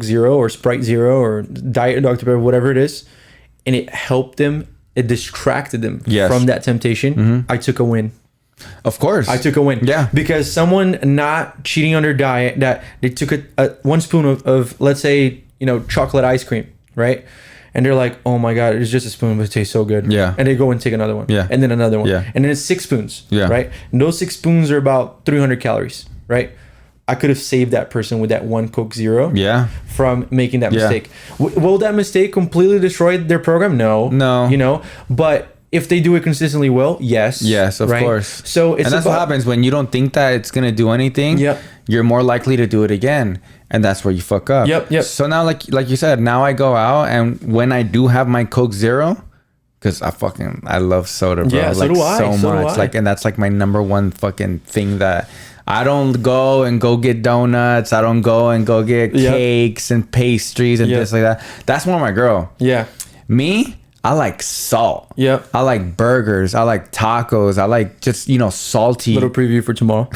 Zero or Sprite Zero or Diet Dr. Pepper, whatever it is, and it helped them, it distracted them from that temptation, I took a win. Of course. I took a win. Yeah. Because someone not cheating on their diet, that they took a 1 spoon of, let's say, you know, chocolate ice cream, right? And they're like, oh my God, it's just a spoon, but it tastes so good. Yeah. And they go and take another one. Yeah. And then another one. Yeah. And then it's 6 spoons. Yeah. Right. And those 6 spoons are about 300 calories, right? I could have saved that person with that 1 Coke Zero. Yeah. From making that mistake. Will that mistake completely destroy their program? No. You know, but if they do it consistently well, yes. Yes, of course. So it's, and that's what happens when you don't think that it's gonna do anything. Yep. You're more likely to do it again. And that's where you fuck up. Yep. So now, like you said, now I go out, and when I do have my Coke Zero, because I love soda, bro. Yeah, so like do I. so So do much. I. Like, and that's like my number one fucking thing that I don't go and go get donuts. I don't go and go get cakes and pastries and this like that. That's more my girl. Yeah. Me, I like salt. Yep. I like burgers. I like tacos. I like just, salty. Little preview for tomorrow.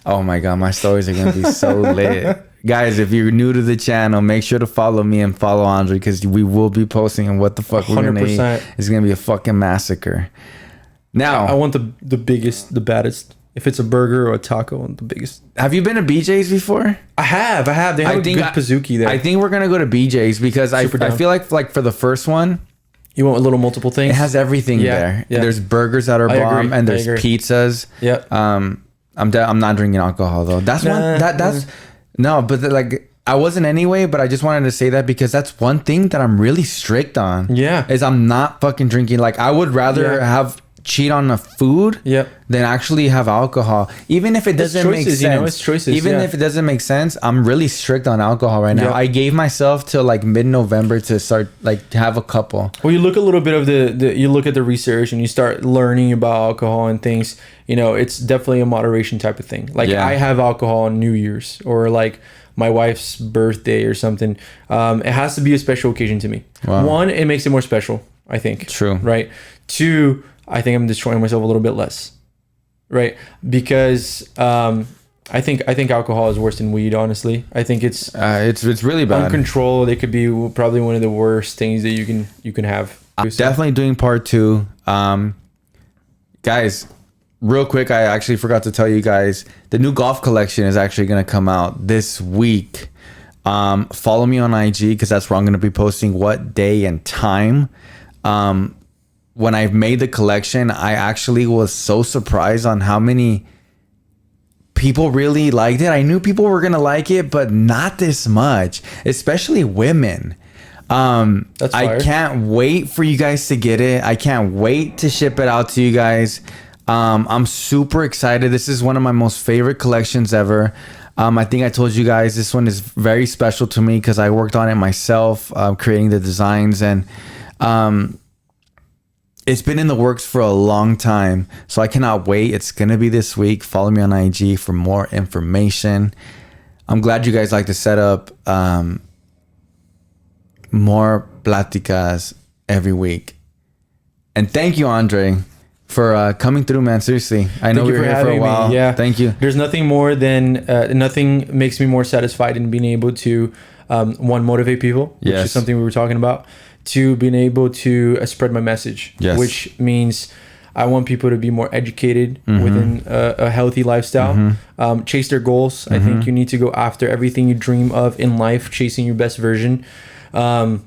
Oh my God, my stories are going to be so lit. Guys, if you're new to the channel, make sure to follow me and follow Andre, because we will be posting on what the fuck we're going to eat. It's going to be a fucking massacre. Now, I want the biggest, the baddest. If it's a burger or a taco, I want the biggest. Have you been to BJ's before? I have. They have a good Pizookie there. I think we're going to go to BJ's because I feel like for the first one, you want a little multiple things? It has everything there. Yeah. There's burgers that are bomb, and there's pizzas. Yeah. I'm not drinking alcohol though. That's no, but I wasn't anyway, but I just wanted to say that because that's one thing that I'm really strict on. Yeah. Is I'm not fucking drinking. Like, I would rather cheat on the food than actually have alcohol. Even if it doesn't make sense. It's choices. Even if it doesn't make sense, I'm really strict on alcohol right now. I gave myself till like mid-November to start have a couple. Well, you look a little bit of you look at the research and you start learning about alcohol and things. It's definitely a moderation type of thing. Like I have alcohol on New Year's or like my wife's birthday or something. It has to be a special occasion to me. Wow. One, it makes it more special, I think. True. Right. Two, I think I'm destroying myself a little bit less. Right. Because I think alcohol is worse than weed, honestly. I think it's really bad. Uncontrolled. It could be probably one of the worst things that you can have. I'm definitely doing part 2. Guys, real quick, I actually forgot to tell you guys, the new golf collection is actually going to come out this week. Follow me on IG because that's where I'm going to be posting what day and time. When I made the collection, I actually was so surprised on how many people really liked it. I knew people were going to like it, but not this much, especially women. That's fire. I can't wait for you guys to get it. I can't wait to ship it out to you guys. I'm super excited. This is one of my most favorite collections ever. I think I told you guys this one is very special to me because I worked on it myself, creating the designs, and it's been in the works for a long time. So I cannot wait. It's going to be this week. Follow me on IG for more information. I'm glad you guys like the setup. More Platicas every week. And thank you, Andre, for coming through, man. Seriously. I know we were here for a while. Yeah. Thank you. There's nothing more than, nothing makes me more satisfied in being able to, one, motivate people, which is something we were talking about. 2, being able to spread my message, which means I want people to be more educated within a healthy lifestyle, chase their goals. I think you need to go after everything you dream of in life, chasing your best version. And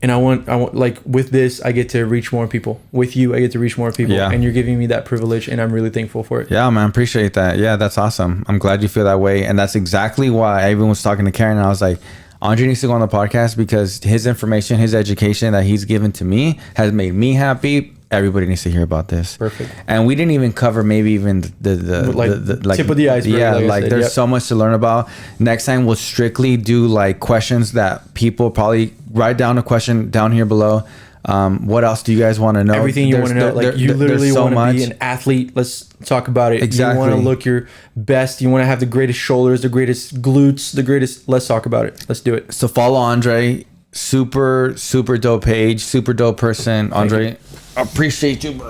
I want like with this, I get to reach more people. With you, I get to reach more people, and you're giving me that privilege, and I'm really thankful for it. Yeah, man, appreciate that. Yeah, that's awesome. I'm glad you feel that way, and that's exactly why I even was talking to Karen. And I was like, Andre needs to go on the podcast because his information, his education that he's given to me has made me happy. Everybody needs to hear about this. Perfect. And we didn't even cover maybe even the tip of the iceberg. Yeah, there's so much to learn about. Next time we'll strictly do like questions that people probably write down a question down here below. What else do you guys want to know? Everything you want to know. Like you literally want to be an athlete. Let's talk about it. Exactly. You want to look your best. You want to have the greatest shoulders, the greatest glutes, the greatest. Let's talk about it. Let's do it. So follow Andre. Super dope page. Super dope person. Andre, appreciate you.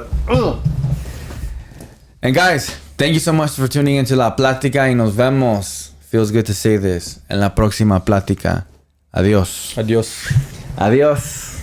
And guys, thank you so much for tuning into La Plática y nos vemos. Feels good to say this. En la próxima plática. Adiós. Adiós. Adiós.